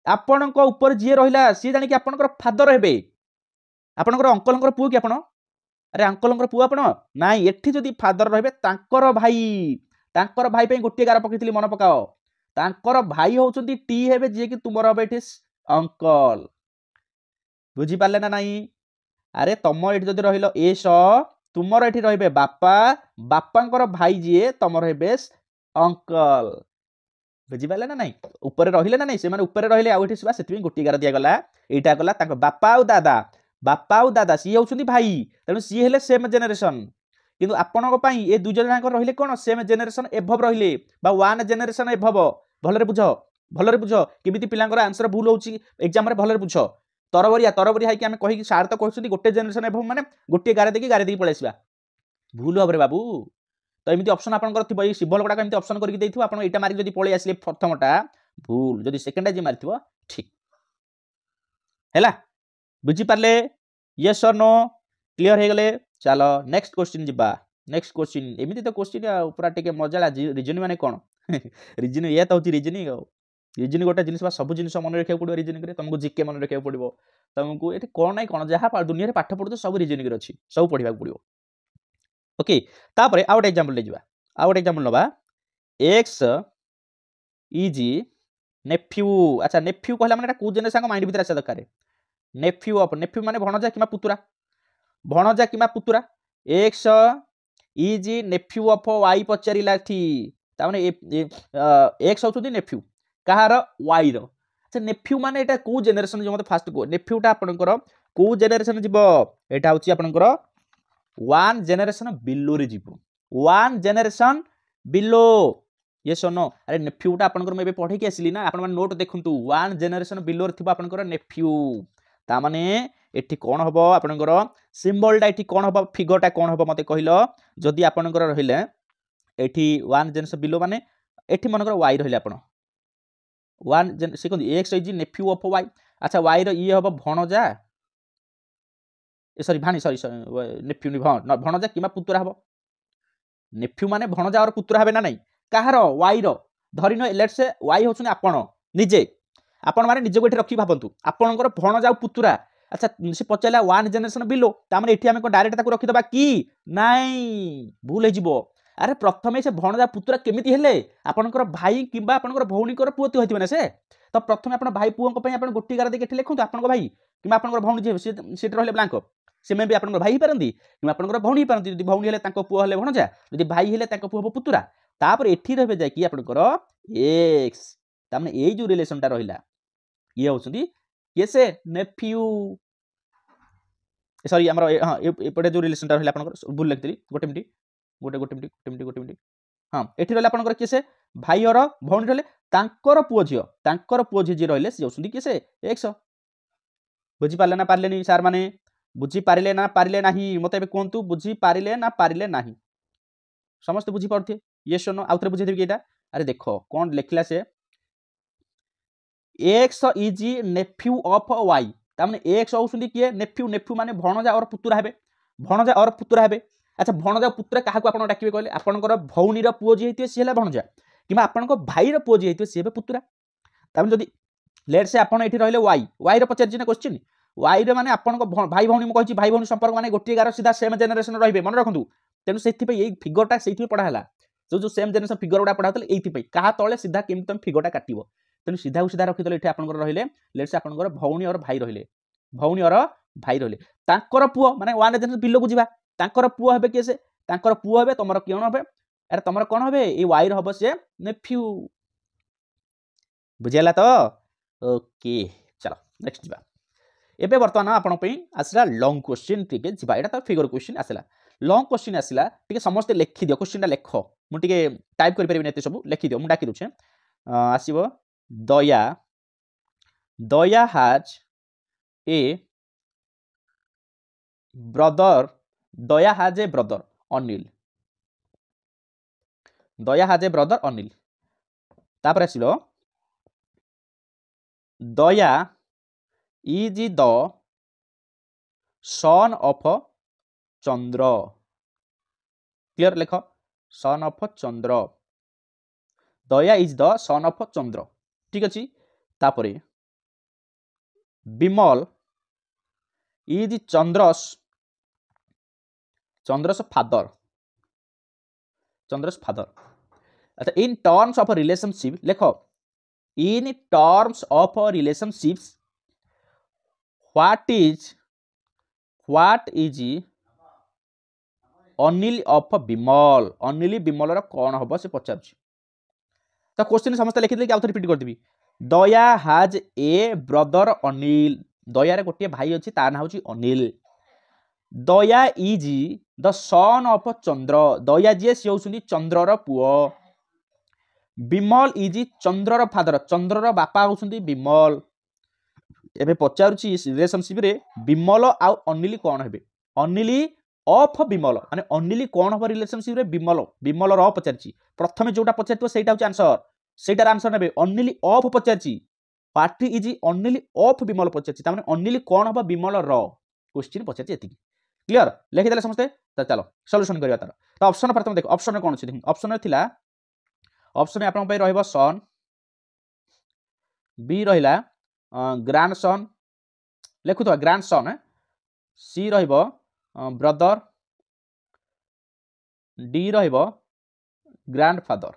आपणक ऊपर जी रहिला सी जानि कि आपणकर फादर हेबे आपणकर अंकलकर पुओ कि आपण अरे अंकलकर पुओ आपण नाइ एठी जदि फादर रहबे तांकर भाई पे गोटे गार पकितली मन पकाओ तांकर भाई होउचंती टी हेबे जे कि तुमर हेबे एठी अंकल बुझी पाले ना नाइ अरे तम एठी जदि रहिलो एस तुमर एठी रहबे बापांकर भाई जे तमर हेबे अंकल बुझी पाले ना नाइ ऊपर रहिले ना नाइ से माने ऊपर रहिले आ एठी सेबा सेति गोटी गार दिया गला एटा गला तांको बापा आउ दादा सी होउछंती भाई तनु सी हेले सेम जेनेरेशन किंतु आपणक पई ए दुई जन जाक रहिले कोन सेम जेनेरेशन एभव रहिले बा वन जेनेरेशन एभव भलरे बुझ केमिति पिलांकर आंसर भूल होउची एग्जाम रे भलरे बुझ तरबरिया हाई कि आमे कहि कि सार तो कहछंती गोटे जेनेरेशन एभव माने गोटे गारे देकी पळेसिबा भूल हबरे बाबू तो एमिति ऑप्शन आपन थिबो ए सिम्बल गुडा एमिति ऑप्शन करके देथिबो आपन एटा मारि जदि पळे आसले प्रथमटा भूल जदि सेकंडा जे मारिथिबो ठीक हैला बुझी पारले यस और नो क्लियर हे गले चलो नेक्स्ट क्वेश्चन जिबा नेक्स्ट क्वेश्चन एमिति तो क्वेश्चन पूरा टिके मजाला रीजन माने कोन रीजन ये तो होची रीजन गोटे जिनिस बा सब जिनिस मन रखिया पड़ो रीजन करे तुमको जीके मन रखिया पड़ो तुमको एठी कोन नै कोन जहा दुनिया रे पाठ पढो सब रीजन करे अछि सब पढिबा पड़ो ओके तापरे आउट एग्जांपल ले जिबा आउट एग्जांपल नबा x इज नेफ्यू अच्छा नेफ्यू कहला माने को जेनेरेशन माइंड भीतर आसा दरकार नेफ्यू माने भणजा किमा पुतुरा x is nephew of y पचारिला थी ता माने x होचुदी नेफ्यू कहार y रो अच्छा नेफ्यू माने एटा को जेनेरेशन जो मते फास्ट को नेफ्यूटा आपनकर को जेनेरेशन जिवो एटा होची आपनकर वन जेनेरेशन बिलो रे जीवो वन जेनेरेशन बिलो ये सुनो अरे नेफ्यूटा आपनकर मैं पढ़े के आसली ना आपण माने नोट देखंतु वन जेनेरेशन बिलो रे थिबो आपनकर नेफ्यू ता माने एठी कोन हबो आपनकर सिंबलटा एठी कोन हबो फिगरटा कोन हबो मते कहिलो जदि आपनकर रहिले एठी वन जेनेरेशन बिलो माने एठी मनकर y रहिले आपण वन से कहते X is nephew of Y. अच्छा वाई रो ये हम भणजा सॉरी भाणी सॉरी नेफ्यू भणजा कि पुतुरा हम नेफ्यू माने भणजा और पुतुरा हे ना नहीं कहार वाई रो धरी न लेट्स से वाई होछन आपण निजे आपण माने निजे गोटे रखी भाबंतु आपणकर भणजा और पुतुरा। अच्छा से पचारा वन जेनेरेशन बिलो ताମାନେ एठी आमे को डायरेक्ट ताको रखि दबा कि नाई भूल हे जिवो। अरे प्रथमे से भणजा पुतुरा केमिति हेले आपणकर भाई किबा आपणकर भौणीकर पुअती होइतिबे ना से तो प्रथमे आपण भाई पुओंक पई आपण गोटी गार देके लिखंतु आपणकर भाई किबा आपणकर भौणी जे सेट रहले ब्लैंक से में भी आपणकर भाई पारंती किबा आपणकर भौणी पारंती जदि भौणी हेले ताको पुओ हेले भणजा जदि भाई हेले ताको पुओ पुतुरा तापर एठी रहबे जाय कि आपणकर एक्स ताମାନେ एई जो रिलेशनटा रहिला ये होउछंती ये से नेफ्यू सॉरी हमर हां एपटे जो रिलेशनटा रहिला आपणकर भूल लिखतली गोटे मिनिट हां एठी रहला आपणकर के से भाई और भौणी रहले तांकर पुओ झियो जे रहले से होउछंती के से एक्स बुझी पारले ना पारले नी सार माने बुझी पारिले ना पारिले नाही मते बे कोंतु बुझी पारिले ना पारिले नाही समस्त बुझी पारथे यस नो आउथरे बुझी देबी एटा। अरे देखो कोन लिखला से X is nephew of Y तामाने एक्स होउछंती किए नेफ्यू माने भणजा और पुतुरा हेबे। अच्छा भणजा पुतुरा काहाको आपण डाकिबे कहले आपणकर भौणीर पुओ जे हेतिए से भणजा किबा आपणको भाईर पुओ जे हेतिए से पुतुरा तामाने जदी लेट से आपण एठी रहले वाई रो पचार जिना क्वेश्चन वाई रे माने आपणको भाई भौणी म कहिछि भाई भौणी संपर्क माने गोटी गार सीधा सेम जेनेरेशन रहिबे मन रखंतु तेनु सेथि पे एई फिगरटा सेथि पढा हला जो सेम जेनेरेशन फिगर गुडा पढातले एथि पे कहा तळे सीधा केम तम फिगरटा काटिबो तेनु सीधा सीधा रखिदले एठी आपणकर रहिले लेट से आपणकर भौणी और भाई रहिले तांकर पुओ माने वन जेनेरेशन बिलो बुझिबा तांकर पुओ हेबे केसे तांकर पुओ हेबे तमरो केन हेबे अरे तमरो कोन हेबे ए वाई रो हबो से नेफ्यू बुझियला तो ओके चलो नेक्स्ट जीवा एबे वर्तमान आपण पे आसला लॉन्ग क्वेश्चन टिके जीवा एटा तो फिगर क्वेश्चन आसला लॉन्ग क्वेश्चन आसला टिके समस्त लिखि दियो क्वेश्चनटा लेख मु टिके टाइप करि परिबे नेते सब लिखि दियो मु डाकी दुछे आसीबो Daya has a brother Daya has a brother Anil तापर आसिलो Daya is the son of Chandra clear लेख son of Chandra Daya is the son of Chandra ठीक अच्छी तापरे विमल इज चंद्रस फादर अच्छा इन टर्म्स ऑफ रिलेशनशिप लेख in terms of relationships what is Anil of Vimal Anil Vimal कौन हम से पचार तो क्वेश्चन समस्त लिखिदे कि आउथरे रिपीट करदेबी Daya has a brother Anil Daya रे गोटे भाई अछि तार नाम होछि Anil Daya is the son of Chandra Daya जे से होउछनी चंद्रर पुओ विमल इज चंद्रर फादर चंद्रर बापा होउछनी विमल एबे पचारुछि रिलेशनशिप रे विमल आ अनिल कोन हेबे अनिल ऑफ विमल माने अनिल कोन हो रिलेशनशिप रे विमल र पचारछि प्रथमे जोटा पचारतो सेटा होछि आंसर सेटार आंसर नेबे अनिल ऑफ पचारछि what is Anil of Vimal पचारछि तामाने अनिल कोन हो विमल र क्वेश्चन पचारछि एति क्लियर लिखि देले समस्ते त चलो सॉल्यूशन करिया तार तो ऑप्शन प्रथम देखो ऑप्शन कोन अछि देखो ऑप्शन थिला ऑप्शन में आपन पय रहइबो सन बी रहिला ग्रैंडसन लिखु तो ग्रैंडसन सी रहिबो ब्रदर डी रहिबो ग्रैंडफादर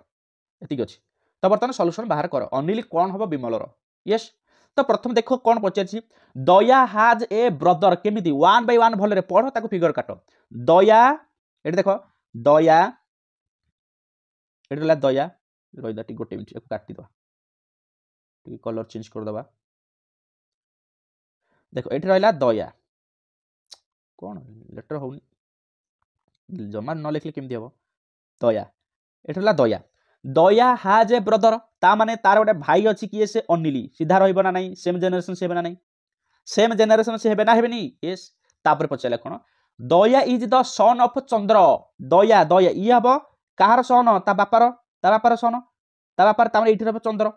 एतिक अछि तो बर्तमान सॉल्यूशन बाहर कर अनिल कोन हबो विमल रो यस तो प्रथम देखो कोन पचारछि दया हैज ए ब्रदर केमिति 1 बाय 1 भलरे पढो ताको फिगर काटो दया एठी देखो दया एठी ला दया रोइदा टी गोटे मिनिट एको काटि दो टी कलर चेंज कर दबा देखो एठी रहला दया कोन लेटर होनी जमा न लिखले केमि देबो दया एठी रहला दया हैज ए ब्रदर ता माने तार गोटे भाई अछि कि से अनिली सीधा रहइबो ना नहीं सेम जनरेशन से हेबे ना नहीं सेम जनरेशन से हेबे ना हेबेनी यस तापर पचले कोन दया is the son of Chandra दया ई हबो कहार सन ता बापार सन ता बापार ता माने एठी रहबो चंद्र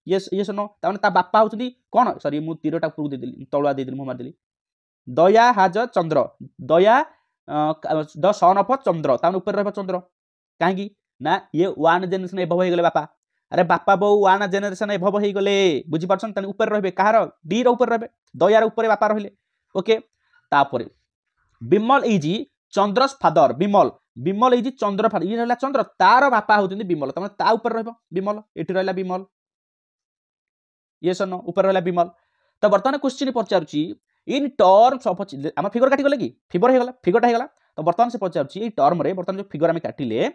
yes or no ताने ता बापा होउछंती कोन सॉरी मु तीरटा उपरु दे देली तळुआ दे देली मु मार देली दया हाज चंद्र दया द सन ऑफ चंद्र ताने ऊपर रहबो चंद्र काहेकि ना ये वन जनरेशन एभव हो गले बापा अरे बापा बो वन जनरेशन एभव हो गले बुझी परछन ताने ऊपर रहबे कहार डी रो ऊपर रहबे दयार ऊपर बापा रहले ओके तापरे Vimal is Chandra's father Vimal Vimal is Chandra father ये रहला चंद्र तार बापा होउछंती विमल तमे ता ऊपर रहबो विमल एठी रहला विमल ये सन ऊपर रहला विमल तो वर्तमान क्वेश्चन पचारुची इन टर्म्स ऑफ आम फिगर काटी गले कि फिगर हो गला फिगरटा हो गला तो वर्तमान से पचारुची ए टर्म रे वर्तमान जो फिगर आम काटिले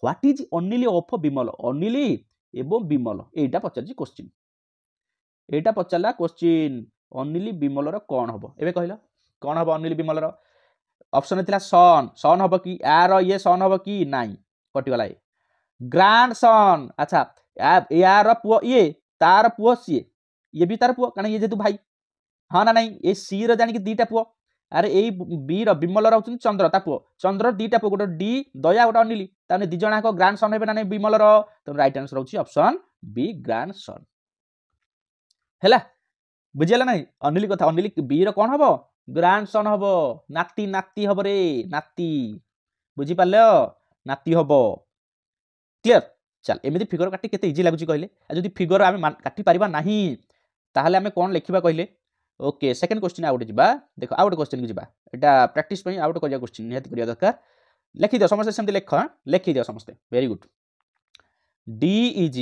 what is only of Vimal only एवं विमल एटा पचारुची क्वेश्चन एटा पचारला क्वेश्चन ओनली विमल रो कोन हबो एबे कहला कोन हबो ओनली विमल रो ऑप्शन थिला सन सन हबो कि यार ये सन हबो कि नाही कटि गला ए ग्रैंड सन अच्छा यार पुओ ये तार पुओ सी ये भी तार पुओ कारण ये जेतु भाई हाँ ना नहीं ये सी रो जानि कि दीटा पुओ अरे ए बी रो विमल रो होचन चंद्र ता पुओ चंद्र दीटा पुओ गोटे डी दया गोटे अनिली ताने दि जणा को ग्रैंड सन हेबे ना नहीं विमल रो तो राइट आंसर होची ऑप्शन बी ग्रैंड सन हैला बुझियला नहीं अनिली कथा अनिली बी रो कोन हबो ग्रैंड सन हबो नाती नाती हबो रे नाती बुझी पाले नाती हबो क्लियर चल एमती फिगर काटी केते इजी लागुची कहले जदि फिगर आमे काटी परिबा नाही ताहले आमे कोन लेखिबा कहले ओके सेकंड क्वेश्चन आउट जिबा देखो आउट क्वेश्चन की जिबा एटा प्रैक्टिस पई आउट करिया क्वेश्चन निहत करिया दरकार लेखि दियो समस्त सेमती लेख लेखि दियो समस्त very good D is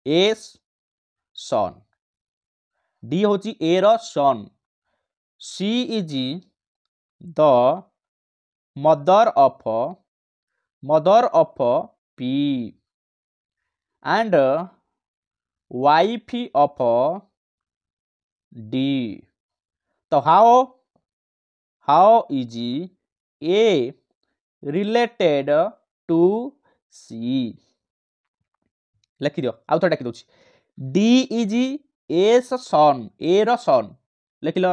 S son D होची ए रो son C is the mother of P and wife of D. So how is A related to C? लिखि दियो आउ थोड़ा लिखि दोछि D is A's son A row son लिखिलो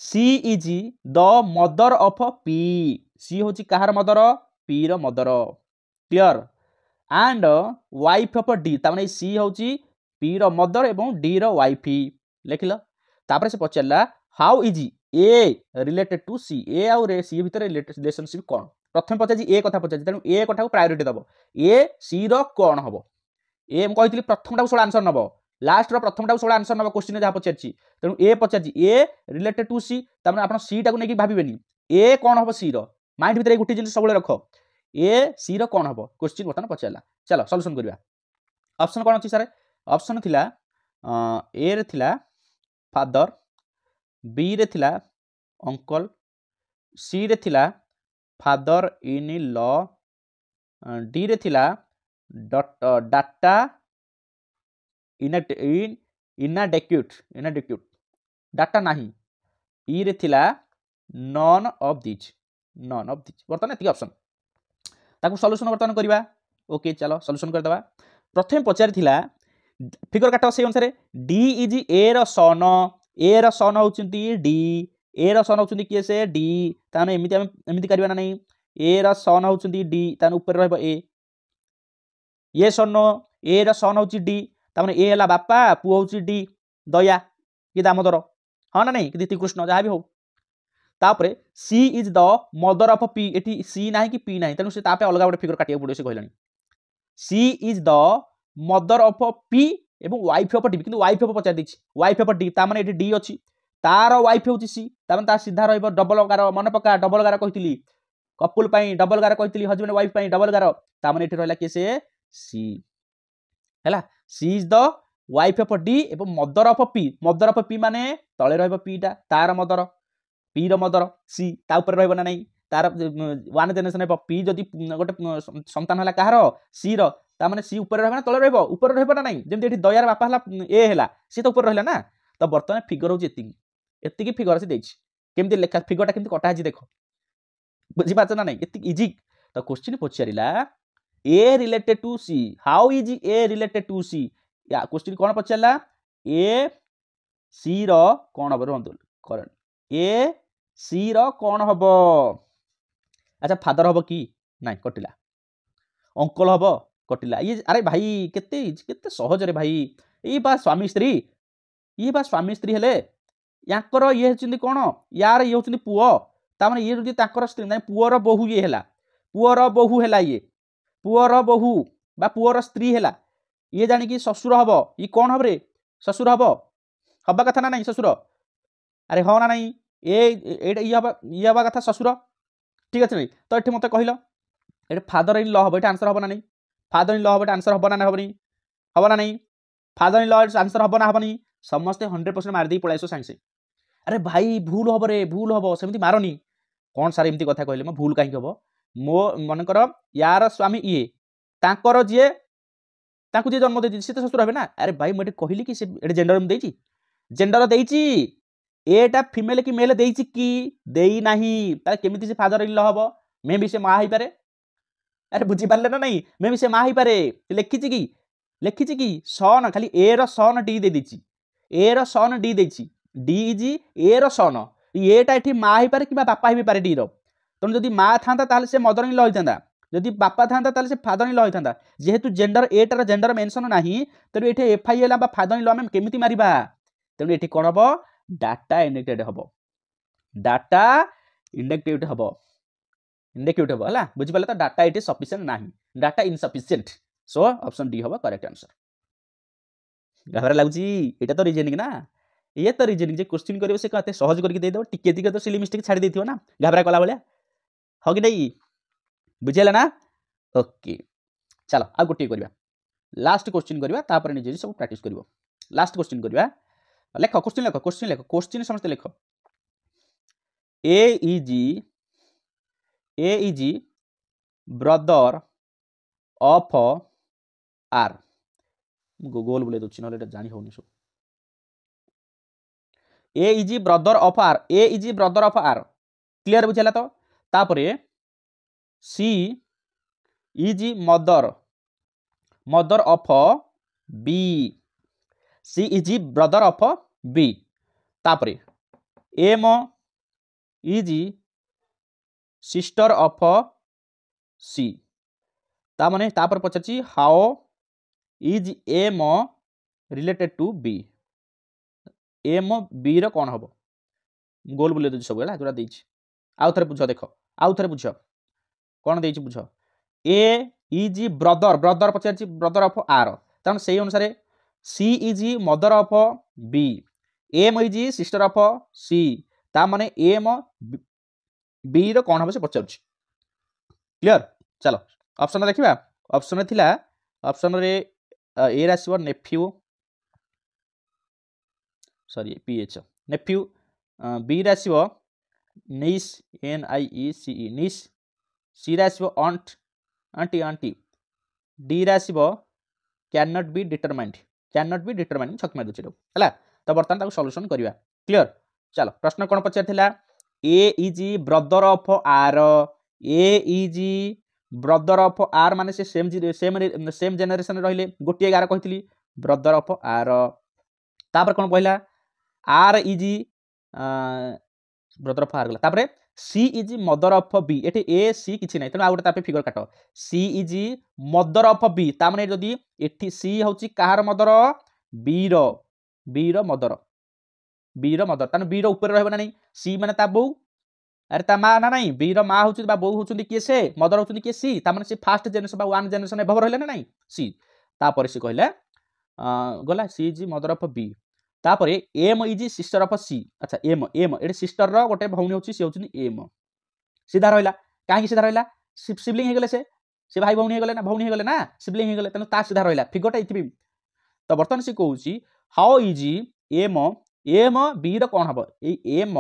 C is the mother of P C होछि कहार mother P रो mother clear and wife of D ताने C होची पी रो मदर एवं डी रो वाइफ लिखिलो तापर से पचरला how is A related to C A और सी भीतर रिलेशनशिप कोन प्रथम पचाजी ए कथा पचाजी तनु ए कथा को प्रायोरिटी दबो ए सी रो कोन हबो ए हम कहितली प्रथमटा को 16 आंसर नबो लास्ट रो प्रथमटा को 16 आंसर नबो क्वेश्चन जहा पचारची तनु ए पचाजी ए रिलेटेड टू सी तामे आपण सी टा को नेकी भाबिबेनी ए कोन हबो सी रो माइंड भीतर गुटी जिनिस सबले रखो ए सी रो कोन हबो क्वेश्चन बतन पचारला चलो सॉल्यूशन करिया ऑप्शन कोन अछि सर ऑप्शन थिला ए रे थिला फादर बी रे थिला अंकल सी रे थिला फादर इन लॉ डी रे थिला डाटा इनाडेक्यूट डाटा नाही ई रे थिला नॉन ऑफ दिस बर्तमान एति ऑप्शन ताकू सॉल्यूशन बर्तमान करिबा ओके चलो सॉल्यूशन कर दबा प्रथम पचार थिला फिगर काट से अनुसार डी इज ए रो सन होचंती डी ए रो सन होचंती के से डी ताने एमिति करबा ना नहीं ए रो सन होचंती डी ताने ऊपर रहबो ए ये सन ए रो सन होची डी ताने ए हला बापा पु होची डी दया कि दामोदर हां ना नहीं कि दिति कृष्ण जहा भी हो तापरे C is the mother of P एटी सी नाही कि पी नाही तनु से तापे अलगा गोटे फिगर काटिया पड़ो से कहलानी C is the mother of P एवं वाइफ ऑफ डी किंतु वाइफ ऑफ पचार दिछि वाइफ ऑफ डी ता माने एटी डी अछि तार वाइफ होछि सी ता माने ता सीधा रहइबो डबल गार मन पका डबल गार कहितली कपल पई डबल गार कहितली हस्बैंड वाइफ पई डबल गार ता माने एटी रहला के से सी हैला C is the wife of D एवं मदर ऑफ पी माने तळे रहइबो पी टा तार मदर पी रो मदर सी ता ऊपर रहइबो ना नहीं तार वन जनरेशन है पी जदि गोटे संतान हला कहार सी रो ता माने सी ऊपर रहबा ना तळे रहइबो ऊपर रहइबो ना नहीं जेमति एठी दयार बापा हला ए हला सी तो ऊपर रहला ना तो वर्तमान फिगर हो एतिकी फिगर से देछि केमति लेखा फिगरटा केमति कटा हाजी देखो बुझी पाछ ना नहीं एतिकी इजी तो क्वेश्चन पचारिला A related to C how is A related to C या क्वेश्चन कोन पचारला ए सी रो कोन हबो रहंतु करन ए सी रो कोन हबो अच्छा फादर हबो कि नाही कटिला अंकल हबो कटिला ये अरे भाई केते केते सहज रे भाई ये बा स्वामी स्त्री ये बा स्वामी स्त्री हेले याकर ये होचंदी कोन यार ये होचंदी पुओ ता माने ये जदी ताकर स्त्री नै पुओर बहु ये हेला पुओर बहु हेला ये पुओर बहु बा पुओर स्त्री हेला ये जानि कि ससुर हबो ये कोन हब रे ससुर हबो हबा कथा ना नहीं ससुर अरे हो ना नहीं ये हबा कथा ससुर ठीक अछि नहीं तो एठी मते कहिलो एठी फादर इन लॉ हबो एठी आंसर हबो ना नहीं फादर इन लॉ हबो आंसर हबो ना हबनी हबो ना नहीं फादर इन लॉ आंसर हबो ना हबनी समस्ते 100% मार दी पळाइसो सांगसे अरे भाई भूल हबो रे भूल हबो सेमति मारनी कोन सारे एमती कथा कहले म भूल काहे हबो मो मन कर यार स्वामी ये तांकर जे ताकू जे जन्म देछि से तो ससुर हबे ना अरे भाई मटे कहली कि से एटे जेंडर में देछि जेंडर देछि एटा फीमेल की मेल देछि कि देई नाही ता केमिति से फादर इन लॉ हबो मे भी से मा ही पारे अरे बुझी पारले ना नहीं मे भी से मा ही पारे लेखिछि कि सन खाली ए रो सन डी दे दिछि ए रो सन डी देछि डी इज ए रो सन एटा एठी मा ही पारे कि बापा ही पारे डी रो तन जदि मा थांता ताले से मदर इन लॉ होइतांदा जदि बापा थांता ताले से फादर इन लॉ होइतांदा जेहेतु जेंडर एटार जेंडर मेंशन नाही तनु एठी एफ आई एल बा फादर इन लॉ में केमिति मारिबा तनु एठी कोन हबो डाटा इंडिकेटेड हबो डाटा इंडिकेटेड हबो इंडिकेटेड हबो हला बुझि पाले तो डाटा इट इज सफिशिएंट नाही data insufficient so option D हबो करेक्ट आंसर घबरा लागुची एटा तो रीजनिंग ना ये तो रीजनिंग जे क्वेश्चन करियो से कहते सहज करके दे दो टिके टिके तो सिली मिस्टेक छाड़ी देथियो ना घबरा कला भलिया हो कि नहीं बुझेला ना ओके चलो आ गोटी करबा लास्ट क्वेश्चन करबा तापर निजे सब प्रैक्टिस करबो लास्ट क्वेश्चन करबा लेखो क्वेश्चन समझते लेखो A is brother of R गोल बोले दोछि नले जानि होनी सब A is brother of R A is brother of R clear बुझेला तो तापरे C is mother of B C is brother of B तापरे M is sister of C ता माने तापर पचाची how is M related to B M B रो कोन हबो गोल बुले दो सब होला जोरा देछि आउ थरे बुझ देखो आउ थरे बुझ कोन देछि बुझ ए इज ब्रदर ब्रदर पचाची ब्रदर ऑफ आर तन सेही अनुसार C is mother of B M is sister of C ता माने एम बी रो कोन हबो से पचाउछि क्लियर चलो ऑप्शन देखिबा ऑप्शन थिला ऑप्शन रे ए रासिबो नेफ्यू सॉरी पीएच नेफ्यू बी रासिबो niece N I E C E niece C रासिबो ऑन्ट आंटी आंटी डी रासिबो कैन नॉट बी डिटरमाइंड छक मार दउछि हला तो बर्तन ताको सॉल्यूशन करिवा क्लियर चलो प्रश्न कोन पचार थिला A is brother of R A is brother of R माने से सेम जनरेशन रहिले गोटिए गार कहितली ब्रदर ऑफ आर तापर कोन कहला R is brother of R गला तापर C is mother of B एटे ए सी किछि नै तनो आ गोटे तापे फिगर काटो C is mother of B ता माने जदी एठी सी होची काहार मदर बी रो मदर ताने बी रो ऊपर रहबो ना नै सी माने ता बौ अरे ता मा ना नै बी रो मा होची बा बौ होचुंदी के से मदर होचुंदी के सी ता माने से फर्स्ट जनरेशन बा वन जनरेशन एभव रहले ना नै सी तापर से कहले गला सी इज मदर ऑफ बी तापर एम इज सिस्टर ऑफ सी अच्छा एम एटे सिस्टर रो गोटे भौणी होची से होचुनी एम सीधा रहला काहे सीधा रहला सिबलिंग हे गेले से भाई भौणी हे गेले ना सिबलिंग हे गेले तने ता सीधा रहला फिगरटा इथिबी तो बर्तन से कहूची हाउ इज एम बी रो कोन हबो ए एम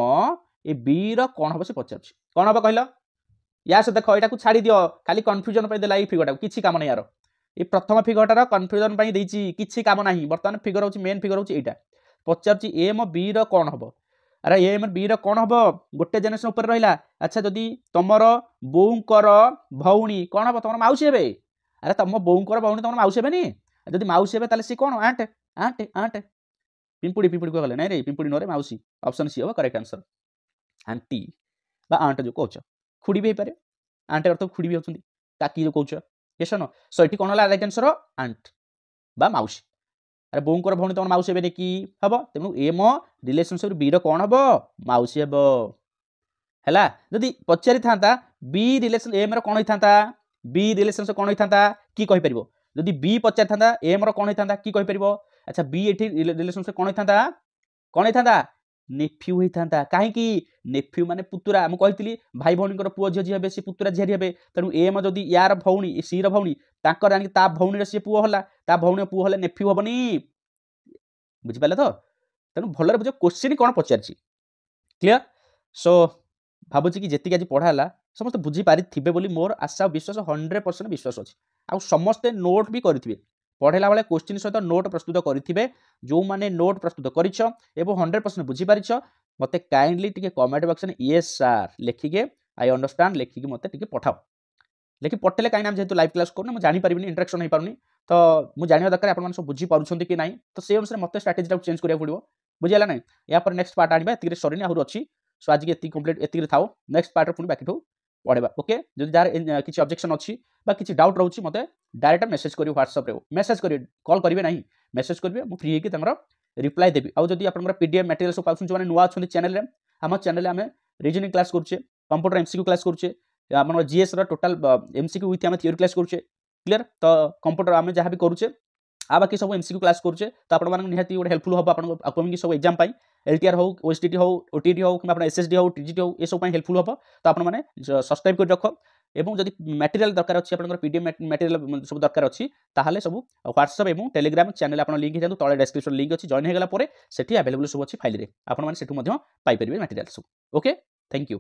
ए बी रो कोन हबो से पचारछि कोन हबो कहलो या से देखो एटा को छाडी दियो खाली कंफ्यूजन पे देला ई फिगरटा किछि काम नै यार ए प्रथम फिगरटा रो कंफ्यूजन पे देछि किछि काम नाही बर्तन फिगर होची मेन फिगर होची एटा पचारछि एम बी रो कोन हबो अरे एम बी रो कोन हबो गोटे जनरेशन ऊपर रहिला अच्छा जदी तमरो बोउंकर भौणी कोन हबो तमरो माउसी हेबे अरे तम बोउंकर भौणी तमरो माउसी हेबे नी जदी माउसी हेबे ताले सी कोन आंट पिंपुड़ी को गले नै रे पिंपुड़ी नरे माउसी ऑप्शन सी हबो करेक्ट आंसर आंटी बा आंट जो कहछ खुडी भी पारे आंट अर्थ खुडी भी होचुंदी काकी जो कहछ yes or no so एठी कोन होला राइट आंसर आंट बा माउसी अरे बोंकर भौणी तमन माउसी हेबे कि हबो तेनु ए मो रिलेशनशिप बी रो कोन हबो माउसी हेबो हैला जदि पचारि थांता बी रिलेशन एम रो कोन होइथांता बी रिलेशन से कोन होइथांता की कहि परिबो जदि बी पचारि थांता एम रो कोन होइथांता की कहि परिबो अच्छा बी एठी रिलेशन से कोन होइथांता कोन होइथांता नेफ्यू होइथांता काहे कि नेफ्यू माने पुतुरा हम कहितली भाई भौणीकर पुओ झियो हेबे से पुतुरा झियारी हेबे तेनु एम जदि यार भौणी सी रो भौणी ताकर आनी ता भौणी रे से पुओ होला ता भौणी पुओ हले नेफ्यू हबनी बुझि पाले तो तेनु भलरे बुझ क्वेश्चन कोन पचारछि क्लियर सो भाबुछि कि जेतिक आज पढ़ा हला समस्त बुझी पारि थिबे बोली मोर आशा विश्वास 100% विश्वास अछि आ समस्त नोट भी करिथिबे पढ़ेला बेले क्वेश्चन सहित नोट प्रस्तुत करिथिबे जो माने नोट प्रस्तुत करिछ एवं 100% बुझी पारिछ मते काइंडली टिके कमेंट बॉक्स में यस सर लिखिके आई अंडरस्टैंड लिखिके मते टिके पठाओ लेकिन पटेले काइन हम जेतु लाइव क्लास करना मु जानि परिबिनी इंटरेक्शन होई पारुनी तो मु जानिया दरकार आपण मन सब बुझी पारुछंती कि नाही तो से अनुसार मते स्ट्रेटजी टा चेंज करिया पड़िबो बुझियाला नाही या पर नेक्स्ट पार्ट आनिबा एतिरे सरीनी आहुर अछि सो आज के एति कंप्लीट एतिरे थाओ नेक्स्ट पार्ट पुनी बाकी ठो पढेबा ओके जदि जार किछि ऑब्जेक्शन अछि बा किछि डाउट रहउछि मते डायरेक्ट मेसेज करियो व्हाट्सएप रे मेसेज करियो कॉल करिवे नाही मेसेज करिवे मु फ्री हेकि तंगर रिप्लाई देबी आ जदि आपनकर पीडीएफ मटेरियल सब पाउछन जो माने नुवा अछन चैनल रे हम चैनल रे हमें रीजनिंग क्लास करछे कंप्यूटर एमसीक्यू क्लास करछे आपन जीएस रो टोटल एमसीक्यू विथ हम थ्योरी क्लास करछे क्लियर तो कंप्यूटर हमें जहां भी करूछे आ बाकी सब एमसीक्यू क्लास करछे तो आपन मानक निहाती गोटे हेल्पफुल हबो आपन अपकमिंग सब एग्जाम पाई एलटीआर हो ओएसटीटी हो ओटीटी हो कि आपन एसएसडी हो टीजीटी हो ए सब पाई हेल्पफुल हबो तो आपन माने सब्सक्राइब कर रखो एवं जदि मटेरियल दरकार अछि आपनकर पीडीएफ मटेरियल सब दरकार अछि ताहाले सब व्हाट्सएप एवं टेलीग्राम चैनल आपन लिंक जानु तळे डिस्क्रिप्शन लिंक अछि जॉइन हे गेला परे सेठी अवेलेबल सब अछि फाइल रे आपन माने सेठु मध्य पाई परिबे मटेरियल सब ओके थैंक यू।